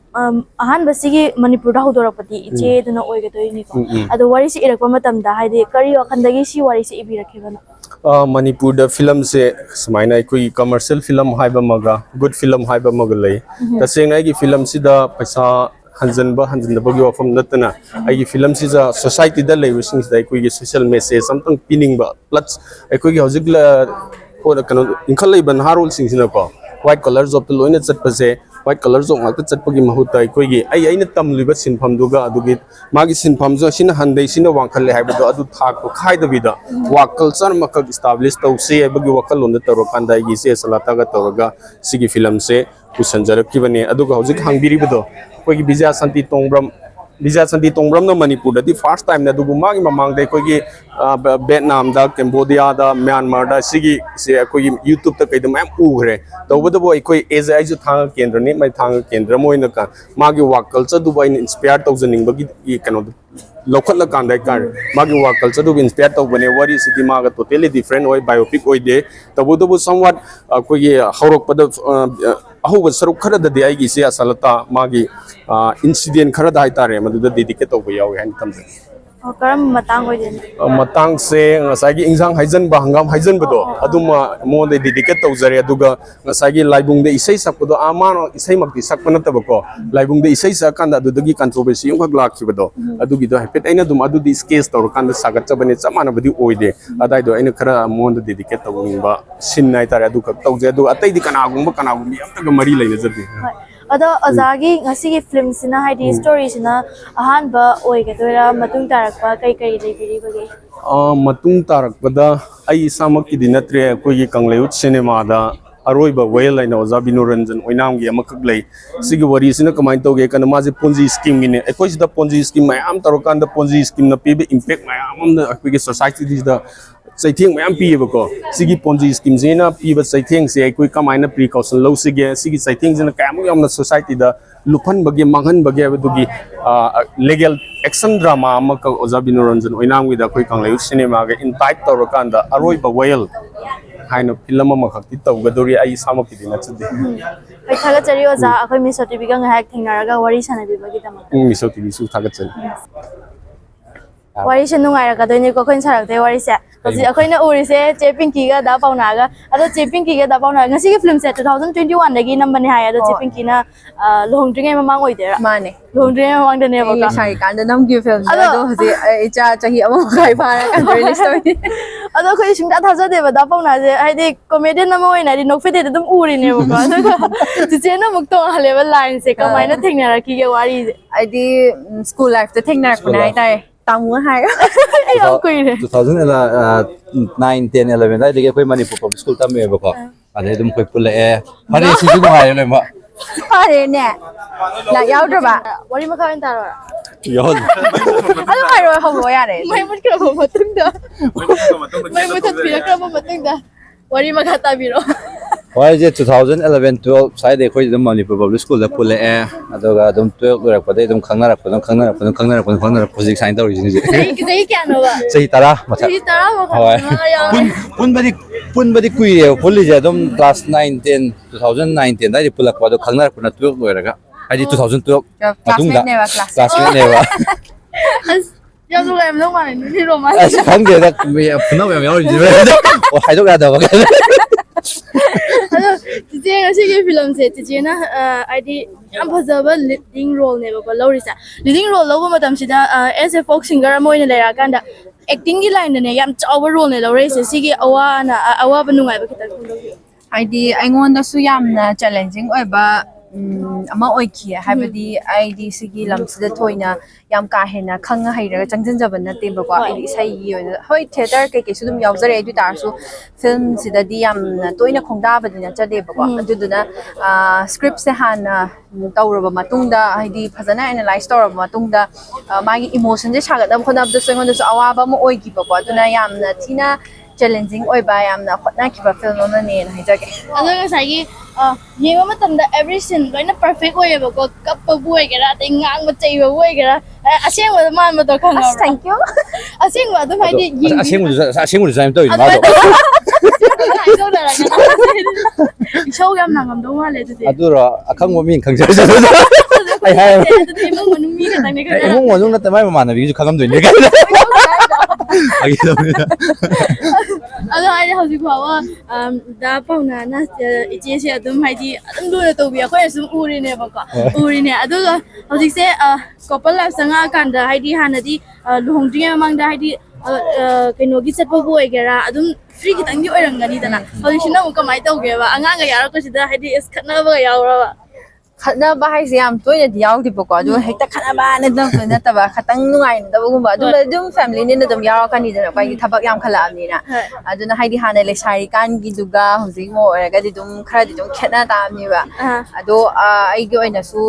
J: ahan ba sigi Manipur da hodorapati iche duna oi ga toy ni ko adu wari si irakpa matam da hai di kari wakhandagi si wari si ibi rakhebana
H: Manipur da film se smaina koi commercial film haiba maga good film haiba maga lei tasengna gi film si da paisa hanjanba bagi wafam natana ai film si ja society da lei wising da koi gi social message something pinning ba plus ai koi gi hojik la ko da kanu inkhal ban harol sing sina ko white colors of the loina chat pase white colors of ngak chat pagi mahuta ai koi gi ai na tam liba sinpham duga adugi magi sinpham jo sina handai sina wangkhal le haiba do adu thak ko khai da bida wa culture makal establish tau se bagi wakal lon da taro kanda gi se salata ga tawga sigi film se kusanjarap ki bane aduga hojik hangbiri bido koi gi Vidya Santi Tongbrong na Manipur da di first time na dugu magi mamang dai koi gi Vietnam da Cambodia da Myanmar da sigi se koi gi YouTube ta kai da mam ugre tawbada boy koi as ai ju thang kendra ni mai thang kendra moi na ka magi wa culture du boy inspire tau janing bagi kano local la kan dai kar magi wa culture du inspire tau bane wari city ma ga totally different oi biopic oi de tawbada bo somewhat koi gi horok pada ahu saruk khara da de ai gi se asalata magi incident khara da haitare madu da dedicate to yaw han tamse
J: karam matang oi den
H: matang se ngasai gi ingjang haijan ba hangam haijan bado aduma mo de dedicate to zare aduga ngasai gi laibung de isai sakdo amano isai makti sakpana tabako laibung de isai sakanda adudagi controversy yung khak lakhi bado adugi do hepet aina dum adu di case to kanda sagat chabane chamana badi oide adai do aina khara mo de dedicate to ningba sin nai tare adu khak to je adu atai di kanagum yam ta mari laina jati
J: ado azagi ngasi gi film sina hai di story sina ahan ba oi ga toira matung tarakpa kai leibiri bagi
H: matung tarakpada ai samak ki dinatre koi gi kangleut cinema da aroi ba well aina ozabino ranjan oinam gi amakak lei sigi wari sina kamai to ge kana maje ponzi scheme ni ekoi da ponzi scheme mai am tarokan da ponzi scheme na pibe impact mai am da akui gi society dis da saitheng mayam pi ba ko sigi ponzi scheme zena pi ba saitheng se koi kamaina precaution lo sige sigi saitheng zena kam yam na society da luphan bagi manghan bagi adugi legal action drama amaka ozabino ranjan oinam gi da koi kangleu cinema ga invite torokan da aroi ba well haino film ma khakti tawgadori ai samak ki dina chudi
J: ai thaga chari oza akhoi mi certificate nga hak thingnaraga wari sana bi bagi dama
H: mi so tv su thaga chali
J: wari se nungai ra ka doi ni ko khoin sarak te wari se hoji akhoi na uri se che pinky ga da pauna ga ado che pinky ga da pauna ngasi gi film se 2021 dagi number ni hai ado che pinky na lohong dringai mamang oi dera
O: mane
J: lohong dringai mamang de ne ba ka
O: sai kan da nam gi film ado hoji icha chahi amo kai phara kan doi story
J: ado khoi sing da thaja de ba da pauna je ai di comedian na moi na di nok fete dum uri ne ba ka ado ji che na muk to level line se ka mai na thengna ra ki ge wari
O: ai di school life te thengna ko nai tai tamu hai
J: ai au kui ne
P: 2009 10 11 dai dege koi Manipur public school tam me ba ko ade dum koi pule e mare si ju ngai le ma
O: pare ne la yaw da ba
J: wari ma khain ta ro
P: yon
O: ado mai ro ho bo ya de
J: mai mut kra ma tung da mai mut that pira kra ma tung da ꯋꯥꯔꯤ ꯃꯈꯥ ꯇꯥꯕꯤꯔꯣ
P: ꯍꯣꯏꯁꯦ 2011-12 ꯁ꯭ꯋꯥꯏꯗ ꯑꯩꯈꯣꯏ ꯑꯗꯨꯝ Manipur public ꯁ꯭ꯀꯨꯜꯗ ꯄꯨꯜꯂꯛꯑꯦ ꯑꯗꯨꯒ ꯑꯗꯨꯝ 12 ꯂꯣꯏꯔꯛꯄꯗꯩ ꯑꯗꯨꯝ ꯈꯪꯅꯔꯛꯄ ꯍꯧꯖꯤꯛ ꯁꯥꯏꯟ ꯇꯧꯔꯤꯁꯤꯅꯦ
J: ꯆꯍꯤ ꯀꯌꯥꯅꯣꯕ
P: ꯆꯍꯤ 10 ꯃꯊꯛ
J: ꯆꯍꯤ 10 ꯃꯈꯥ
P: ꯍꯣꯏ ꯄꯨꯟꯕꯗꯤ ꯀꯨꯏꯔꯦꯕ ꯄꯨꯜꯂꯤꯁꯦ ꯑꯗꯨꯝ ꯀ꯭ꯂꯥꯁ 9-10 2009-10 ꯑꯗꯥꯏꯗ ꯄꯨꯜꯂꯛꯄ ꯑꯗꯣ ꯈꯪꯅꯔꯛꯄꯅ 12 ꯂꯣꯏꯔꯒ ꯍꯥꯏꯗꯤ 2012 ꯃꯇꯨꯡꯗ ꯀ꯭ꯂꯥꯁꯃꯦꯠꯅꯦꯕ
J: ꯑꯁ ꯌꯥꯝ ꯅꯨꯡꯉꯥꯏꯔꯝꯗꯧ ꯃꯥꯜꯂꯦ ꯅꯨꯄꯤ ꯔꯣꯃꯥꯟꯁ
P: ꯑꯁ ꯈꯪꯗꯦꯗ ꯐꯨꯅꯕ ꯌꯥꯝ ꯌꯥꯎꯔꯤꯁꯤꯅꯦ ꯍꯥꯏꯗꯣꯛ ꯌꯥꯗꯕ
J: ꯑꯗꯣ ꯆꯤꯆꯦ ꯉꯁꯤꯒꯤ ꯐꯤꯂꯝꯁꯦ ꯆꯤꯆꯦꯅ ꯍꯥꯏꯗꯤ ꯌꯥꯝ ꯐꯖꯕ ꯂꯤꯗꯤꯡ ꯔꯣꯜꯅꯦꯕꯀꯣ ꯂꯧꯔꯤꯁꯦ ꯂꯤꯗꯤꯡ ꯔꯣꯜ ꯂꯧꯕ ꯃꯇꯝꯁꯤꯗ ꯑꯦꯁ ꯑꯦ ꯐꯣꯛ ꯁꯤꯡꯒꯔ ꯑꯃ ꯑꯣꯏꯅ ꯂꯩꯔꯛꯑꯀꯥꯟꯗ ꯑꯦꯛꯇꯤꯡꯒꯤ ꯂꯥꯏꯟꯗꯅꯦ ꯌꯥꯝ ꯆꯥꯎꯕ ꯔꯣꯜꯅꯦ ꯂꯧꯔꯛꯏꯁꯦ ꯁꯤꯒꯤ ꯑꯋꯥꯕ ꯅꯨꯡꯉꯥꯏꯕ ꯈꯤꯇꯪ ꯐꯣꯡꯗꯣꯛꯄꯤꯌꯨ
O: ꯍꯥꯏꯗꯤ ꯑꯩꯉꯣꯟꯗꯁꯨ ꯌꯥꯝꯅ ꯆꯦꯂꯦꯟꯖꯤꯡ ꯑꯣꯏꯕ ꯑꯃ ꯑꯣꯏꯈꯤ ꯍꯥꯏꯕꯗꯤ ꯑꯩꯗꯤ ꯁꯤꯒꯤ ꯂꯝꯁꯤꯗ ꯊꯣꯏꯅ ꯌꯥꯝ ꯀꯥ ꯍꯦꯟꯅ ꯈꯪꯉ ꯍꯩꯔꯒ ꯆꯪꯁꯤꯟꯖꯕ ꯅꯠꯇꯦꯕꯀꯣ ꯑꯩꯗꯤ ꯏꯁꯩꯒꯤ ꯑꯣꯏꯅ ꯍꯣꯏ ꯊꯤꯌꯦꯇꯔ ꯀꯩꯀꯩꯁꯨ ꯑꯗꯨꯝ ꯌꯥꯎꯖꯔꯛꯑꯦ ꯑꯗꯨ ꯇꯥꯔꯁꯨ ꯐꯤꯜꯝꯁꯤꯗꯗꯤ ꯌꯥꯝꯅ ꯇꯣꯏꯅ ꯈꯣꯡꯗꯥꯕꯗꯤ ꯅꯠꯆꯗꯦꯕꯀꯣ ꯑꯗꯨꯗꯨꯅ ꯁ꯭ꯀ꯭ꯔꯤꯞꯁꯦ ꯍꯥꯟꯅ ꯇꯧꯔꯕ ꯃꯇꯨꯡꯗ ꯍꯥꯏꯗꯤ ꯐꯖꯅ ꯑꯦꯅꯥꯂꯥꯏꯁ ꯇꯧꯔꯕ ꯃꯇꯨꯡꯗ ꯃꯥꯒꯤ ꯏꯃꯣꯁꯟꯁꯦ ꯁꯥꯒꯠꯅꯕ ꯍꯣꯠꯅꯕꯗꯁꯨ ꯑꯩꯉꯣꯟꯗꯁꯨ ꯑꯋꯥꯕ ꯑꯃ ꯑꯣꯏꯈꯤꯕꯀꯣ ꯑꯗꯨꯅ ꯌꯥꯝꯅ ꯊꯤꯅ ꯆꯦꯂꯦꯟꯖꯤꯡ ꯑꯣꯏꯕ ꯌꯥꯝꯅ ꯍꯣꯠꯅꯈꯤꯕ ꯐꯤꯜꯝ ꯑꯃꯅꯦꯅ ꯍꯥꯏꯖꯒꯦ
J: ꯑꯗꯣ ꯉꯁꯥꯏꯒꯤ ꯌꯦꯡꯕ ꯃꯇꯝꯗ ꯑꯦꯚ꯭ꯔꯤ ꯁꯤꯟ ꯂꯣꯏꯅ ꯄꯔꯐꯦꯛ ꯑꯣꯏꯌꯦꯕꯀꯣ ꯀꯞꯄꯕꯨ ꯑꯣꯏꯒꯦꯔꯥ ꯑꯗꯩ ꯉꯥꯡꯕ ꯆꯩꯕꯕꯨ ꯑꯣꯏꯒꯦꯔꯥ ꯑꯁꯦꯡꯕꯗ ꯃꯥꯟꯕꯗꯣ ꯈꯪꯉꯕ꯭ꯔꯥ
O: ꯊꯦꯡꯛ ꯌꯨ
J: ꯑꯁꯦꯡꯕ ꯑꯗꯨꯝ ꯍꯥꯏꯗꯤ
P: ꯑꯁꯦꯡꯕꯗꯨꯁꯨ ꯌꯥꯝ ꯇꯧꯔꯤꯅꯤ ꯃꯥꯗꯣ
J: ꯏꯁꯧ ꯌꯥꯝ ꯅꯪꯉꯝꯗꯧ ꯃꯥꯜꯂꯦ ꯑꯗꯨꯗꯤ
P: ꯑꯗꯨꯔꯣ ꯑꯈꯪꯕ ꯃꯤ ꯈꯪꯖꯔꯁꯨ ꯑꯩ ꯍꯥꯏꯔꯦ
J: ꯑꯗꯨꯗꯤ ꯏꯃꯨꯡ ꯃꯅꯨꯡ ꯃꯤ ꯈꯛꯇꯪꯅꯦ
P: ꯏꯃꯨꯡ ꯃꯅꯨꯡ ꯅꯠꯇꯦ ꯃꯥꯏ ꯃꯃꯥꯟꯅꯕꯤꯒꯤꯁꯨ ꯈꯪꯉꯝꯗꯣꯏꯅꯦ
J: ꯑꯗꯣ ꯍꯥꯏꯗꯤ ꯍꯧꯖꯤꯛ ꯐꯥꯎꯕ ꯗꯥ ꯄꯥꯎꯅꯥꯅ ꯏꯆꯦꯁꯦ ꯑꯗꯨꯝ ꯍꯥꯏꯗꯤ ꯑꯗꯨꯝ ꯂꯨꯅ ꯇꯧꯕꯤ ꯑꯩꯈꯣꯏꯅ ꯁꯨꯝ ꯎꯔꯤꯅꯦꯕꯀꯣ ꯎꯔꯤꯅꯦ ꯑꯗꯨꯒ ꯍꯧꯖꯤꯛꯁꯦ ꯀꯣꯄꯜ ꯂꯥꯏꯐ ꯆꯪꯉꯛꯑꯀꯥꯟꯗ ꯍꯥꯏꯗꯤ ꯍꯥꯟꯅꯗꯤ ꯂꯨꯍꯣꯡꯗ꯭ꯔꯤꯉꯩ ꯃꯃꯥꯡꯗ ꯍꯥꯏꯗꯤ ꯀꯩꯅꯣꯒꯤ ꯆꯠꯄꯕꯨ ꯑꯣꯏꯒꯦꯔꯥ ꯑꯗꯨꯝ ꯐ꯭ꯔꯤ ꯈꯤꯇꯪꯗꯤ ꯑꯣꯏꯔꯝꯒꯅꯤꯗꯅ ꯍꯧꯖꯤꯛꯁꯤꯅ ꯑꯃꯨꯛ ꯀꯃꯥꯏꯅ ꯇꯧꯒꯦꯕ ꯑꯉꯥꯡꯒ ꯌꯥꯎꯔꯛꯄꯁꯤꯗ ꯍꯥꯏꯗꯤ ꯑꯁ ꯈꯠꯅꯕꯒ ꯌꯥꯎꯔꯕ
O: ꯈꯠꯅꯕ ꯍꯥꯏꯁꯦ ꯌꯥꯝ ꯇꯣꯏꯅꯗꯤ ꯌꯥꯎꯗꯦꯕꯀꯣ ꯑꯗꯨꯒ ꯍꯦꯛꯇ ꯈꯠꯅꯕꯅ ꯅꯠꯇꯕ ꯈꯤꯇꯪ ꯅꯨꯡꯉꯥꯏꯅꯗꯕꯒꯨꯝꯕ ꯑꯗꯨꯝ ꯐꯦꯃꯤꯂꯤꯅꯤꯅ ꯑꯗꯨꯝ ꯌꯥꯎꯔꯛꯀꯅꯤꯗꯅ ꯑꯩꯈꯣꯏꯒꯤ ꯊꯕꯛ ꯌꯥꯝ ꯈꯜꯂꯛꯑꯕꯅꯤ나 ꯑꯗꯨꯅ ꯍꯥꯏꯗꯤ ꯍꯥꯟꯅ ꯂꯩꯁꯥꯔꯤꯀꯥꯟꯒꯤꯗꯨꯒ ꯍꯧꯖꯤꯛ ꯃꯧ ꯑꯣꯏꯔꯒꯗꯤ ꯑꯗꯨꯝ ꯈꯔꯗꯤ ꯑꯗꯨꯝ ꯈꯦꯠꯅ ꯇꯥꯕꯅꯦꯕ ꯑꯗꯣ ꯑꯩꯒꯤ ꯑꯣꯏꯅꯁꯨ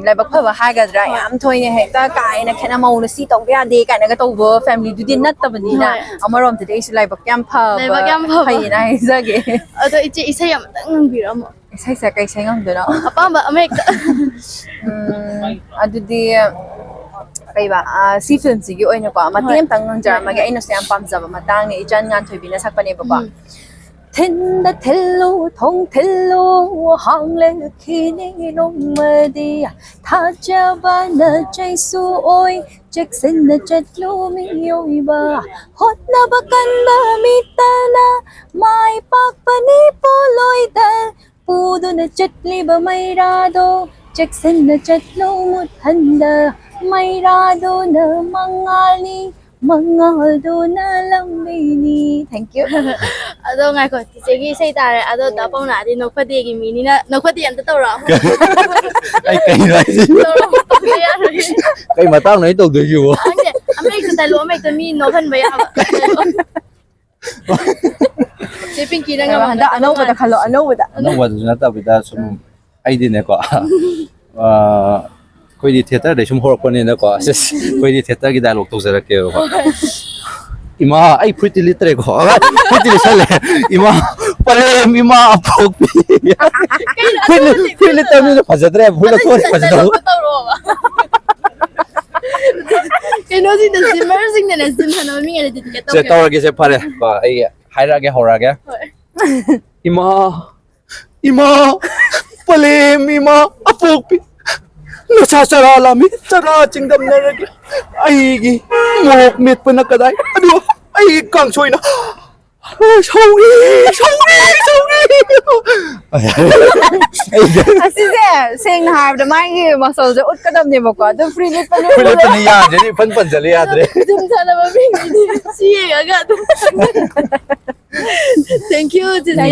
O: ꯂꯥꯏꯕꯛ ꯐꯕ ꯍꯥꯏꯒꯗ꯭ꯔꯥ ꯌꯥम ꯊꯣꯏꯅ ꯍꯦꯛꯇ ꯀꯥꯏꯅ ꯈꯦꯠꯅ ꯃꯧꯅ ꯁꯤ ꯇꯧꯕ ꯌꯥꯗꯦ ꯀꯥꯏꯅꯒ ꯇꯧꯕ ꯐꯦꯃꯤꯂꯤꯗꯨꯗꯤ ꯅꯠꯇꯕꯅꯤꯅ ꯑꯃꯔꯣꯝꯗꯗꯤ ꯑꯩꯁꯨ ꯂꯥꯏꯕꯛ ꯌꯥꯝ ꯐꯕ ꯐꯩꯌꯦꯅ ꯍꯥꯏꯖꯒꯦ
J: ꯑꯗꯣ ꯏꯆꯦ ꯏꯁꯩ ꯑꯃꯇꯪ ꯉꯪꯕꯤꯔꯝꯃꯣ
O: ꯏꯁꯩꯁꯦ ꯀꯩ ꯏꯁꯩ ꯉꯪꯗꯣꯏꯅꯣ
J: ꯑꯄꯥꯝꯕ ꯑꯃ ꯍꯦꯛꯇ
O: ꯑꯗꯨꯗꯤ ꯀꯩꯕ ꯁꯤ ꯐꯤꯜꯝꯁꯤꯒꯤ ꯑꯣꯏꯅꯀꯣ ꯃꯇꯦꯛ ꯑꯃꯇꯪ ꯉꯪꯖꯔꯝꯃꯒꯦ ꯑꯩꯅꯁꯨ ꯌꯥꯝ ꯄꯥꯝꯖꯕ ꯃꯇꯥꯡꯅꯦ ꯏꯆꯟ ꯉꯥꯟꯊꯣꯏꯕꯤꯅ ꯁꯛꯄꯅꯦꯕꯀോ ꯊꯤꯟꯗ ꯊꯤꯜꯂꯨ ꯊꯣꯡ ꯊꯤꯜꯂꯨ ꯍꯥꯡꯂꯛꯈꯤꯅꯤ ꯅꯣꯡꯃꯗꯤ ꯊꯥꯖꯕꯅ ꯆꯩꯁꯨ ꯑꯣꯏ ꯆꯦꯛꯁꯤꯟꯅ ꯆꯠꯂꯨ ꯃꯤꯑꯣꯏꯕ ꯍꯣꯠꯅꯕ ꯀꯟꯕ ꯃꯤꯇꯅ ꯃꯥꯏ ꯄꯥꯛꯄꯅꯤ ꯄꯣꯂꯣꯏꯗ ꯄꯨꯗꯨꯅ ꯆꯠꯂꯤꯕ ꯃꯩꯔꯥꯗꯣ ꯆꯦꯛꯁꯤꯟꯅ ꯆꯠꯂꯨ ꯃꯨꯠꯍꯟꯗ ꯃꯩꯔꯥꯗꯨꯅ ꯃꯉꯥꯜꯅꯤ ꯃꯉꯥꯜꯗꯨꯅ ꯂꯝꯕꯤꯅꯤ ꯊꯦꯡꯛ ꯌꯨ
J: ꯑꯗꯣ ꯉꯥꯏꯈꯣ ꯆꯤꯆꯦꯒꯤ ꯏꯁꯩ ꯇꯥꯔꯦ ꯑꯗꯣ ꯗꯥ ꯄꯥꯎꯅꯥꯗꯤ ꯅꯣꯛꯐꯗꯦꯒꯤ ꯃꯤꯅꯤꯅ ꯅꯣꯛꯐꯗꯦ ꯑꯝꯇ ꯇꯧꯔꯛꯑꯣ
P: ꯑꯩ ꯀꯩꯅꯣ ꯍꯥꯏꯁꯤ ꯀꯩ ꯃꯇꯥꯡꯅꯣ ꯑꯩ ꯇꯧꯗꯣꯏꯁꯤꯕꯣ
J: ꯈꯪꯗꯦ ꯑꯃ ꯍꯦꯛꯇ ꯗꯥꯏꯂꯣꯛ ꯑꯃ ꯍꯦꯛꯇ ꯃꯤ ꯅꯣꯛꯍꯟꯕ ꯌꯥꯕ ꯆꯦ ꯄꯤꯡꯀꯤꯅ
O: ꯍꯟꯗꯛ ꯑꯅꯧꯕꯗ ꯈꯜꯂꯣ
P: ꯑꯅꯧꯕꯗꯨꯁꯨ ꯅꯠꯇꯕꯤꯗ ꯁꯨꯝ ꯑꯩꯗꯤꯅꯦꯀꯣ ꯑꯩꯈꯣꯏꯗꯤ ꯊꯤꯌꯦꯇꯔꯗꯩ ꯁꯨꯝ ꯍꯧꯔꯛꯄꯅꯤꯅꯀꯣ ꯑꯩꯈꯣꯏꯗꯤ ꯊꯤꯌꯦꯇꯔꯒꯤ ꯗꯥꯏꯂꯣꯛ ꯇꯧꯖꯔꯛꯀꯦꯕꯀꯣ ꯏꯃꯥ ꯑꯩ ꯐꯨꯔꯤꯠꯇꯤ ꯂꯤꯠꯇ꯭ꯔꯦꯀꯣ ꯐꯨꯔꯤꯠꯇꯤ ꯂꯤꯠꯁꯜꯂꯦ ꯏꯃꯥ ꯄꯂꯦꯝ ꯏꯃꯥ ꯑꯄꯣꯛꯄꯤ ꯐꯨꯔꯤꯠ ꯂꯤꯠꯇꯕꯅꯤꯅ ꯐꯖꯗ꯭ꯔꯦ ꯐꯨꯔꯤꯠ ꯂꯧꯊꯣꯛꯑꯗꯤ ꯐꯖꯗꯧ
J: ꯀꯩꯅꯣꯁꯤꯡꯗ ꯖꯤꯝꯃꯔꯁꯤꯡꯗꯅꯦ ꯖꯤꯝ ꯁꯥꯟꯅꯕ ꯃꯤꯉꯩꯗ ꯗꯤꯗꯤꯀꯦꯠ
P: ꯁꯦ ꯇꯧꯔꯒꯦꯁꯦ ꯐꯔꯦ ꯀꯣ ꯑꯩ ꯍꯥꯏꯔꯛꯑꯒꯦ ꯍꯧꯔꯛꯑꯒꯦ ꯏꯃꯥ ꯏꯃꯥ ꯄꯂꯦꯝ ꯏꯃꯥ ꯑꯄꯣꯛꯄꯤ ꯅꯁꯥ ꯆꯔꯥ ꯂꯥꯝꯃꯤ ꯆꯔꯥ ꯆꯤꯡꯗꯝꯅꯔꯒꯦ ꯑꯩꯒꯤ ꯃꯣꯔꯣꯛ ꯃꯦꯠꯄꯅ ꯀꯗꯥꯏ ꯑꯗꯨ ꯑꯩꯒꯤ ꯀꯥꯡꯁꯣꯏꯅ ꯁꯧꯒ꯭ꯔꯤ
O: ꯑꯁꯤꯁꯦ ꯁꯦꯡꯅ ꯍꯥꯏꯔꯕꯗ ꯃꯥꯒꯤ ꯃꯁꯜꯁꯦ ꯎꯠꯀꯗꯕꯅꯦꯕꯀꯣ ꯑꯗꯨꯝ ꯐ꯭ꯔꯤ ꯂꯤꯠꯄꯅꯤ
P: ꯌꯥꯗ꯭ꯔꯦ ꯏꯐꯟ ꯄꯟꯖꯜꯂꯦ ꯌꯥꯗ꯭ꯔꯦ
J: ꯖꯤꯝ ꯁꯥꯟꯅꯕ ꯃꯤꯉꯩꯗꯤ ꯁꯤ ꯌꯦꯡꯉꯒ ꯑꯗꯨꯝ ꯊꯦꯡꯛ ꯌꯨ ꯆꯤꯆꯦ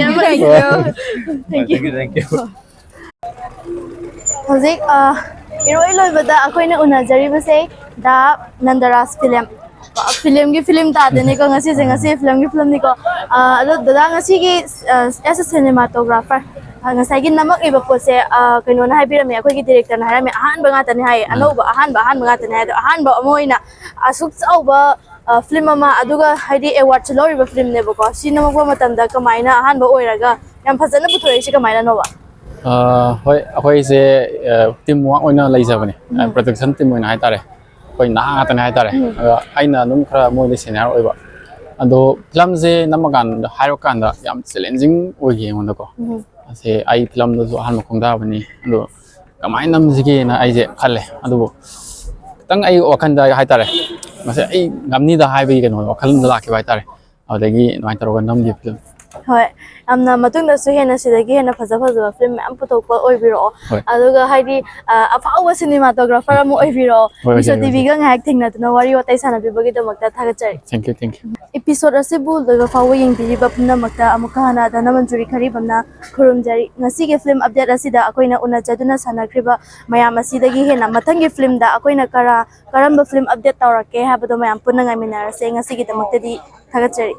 P: ꯊꯦꯡꯛ ꯌꯨ
J: ꯍꯧꯖꯤꯛ ꯏꯔꯣꯏ ꯂꯣꯏꯕꯗ ꯑꯩꯈꯣꯏꯅ ꯎꯅꯖꯔꯤꯕꯁꯦ ꯗ ꯅꯟꯗꯔꯥꯖ ꯐꯤꯂꯝ ꯇꯥꯗꯣꯏꯅꯤꯀꯣ ꯉꯁꯤ ꯐꯤꯂꯝꯅꯤꯀꯣ ꯑꯗꯣ ꯗꯗꯥ ꯉꯁꯤꯒꯤ ꯑꯦꯁ ꯑꯦ ꯁꯤꯅꯦꯃꯥꯇꯣꯒ꯭ꯔꯥꯐꯔ ꯉꯁꯥꯏꯒꯤ ꯅꯝꯃꯛꯏꯕ ꯄꯣꯠꯁꯦ ꯀꯩꯅꯣꯅ ꯍꯥꯏꯕꯤꯔꯝꯃꯦ ꯑꯩꯈꯣꯏꯒꯤ ꯗꯤꯔꯦꯛꯇꯔꯅ ꯍꯥꯏꯔꯝꯃꯦ ꯑꯍꯥꯟꯕ ꯉꯥꯛꯇꯅꯦ ꯍꯥꯏꯌꯦ ꯑꯍꯥꯟꯕ ꯉꯥꯛꯇꯅꯦ ꯍꯥꯏ ꯑꯗꯣ ꯑꯍꯥꯟꯕ ꯑꯃ ꯑꯣꯏꯅ ꯑꯁꯨꯛ ꯆꯥꯎꯕ film ama aduga haidi award chlori ba film ne bako sinama ba matamda kamaina ahan ba oiraga yam fazana puthoi shi kamaina no ba
Q: hoi akoi se team wa oina leijabani production team oina hai tare koi na tan hai tare aina num khara moi le senior oiba ado film je namagan hairo kanda yam challenging ogi ngonda ko se ai film do so han khongda bani ado kamai nam jige na ai je khalle ado tang ai wakanda hai tare mase ai ngamni da hai bi ke no wakal da la ke hai tare adagi noi taro nam di film
J: hoi amna matung da su hena sidagi hena faza faza film am putok oi biro aduga haidi afawa cinematographer am oi biro so tv ga ngak thingna tuna wari watai sana bi bagi da makta thaga chari
Q: thank you
J: episode ase bul da fawa yeng bi ba puna makta amuka hana da namanjuri khari bamna khurum jari ngasi ge film update asida akoina una jaduna sana kriba mayam asidagi hena mathangi film da akoina karamba film update tawrake habado mayam punna ngai minara se ngasi ge da makta di thaga chari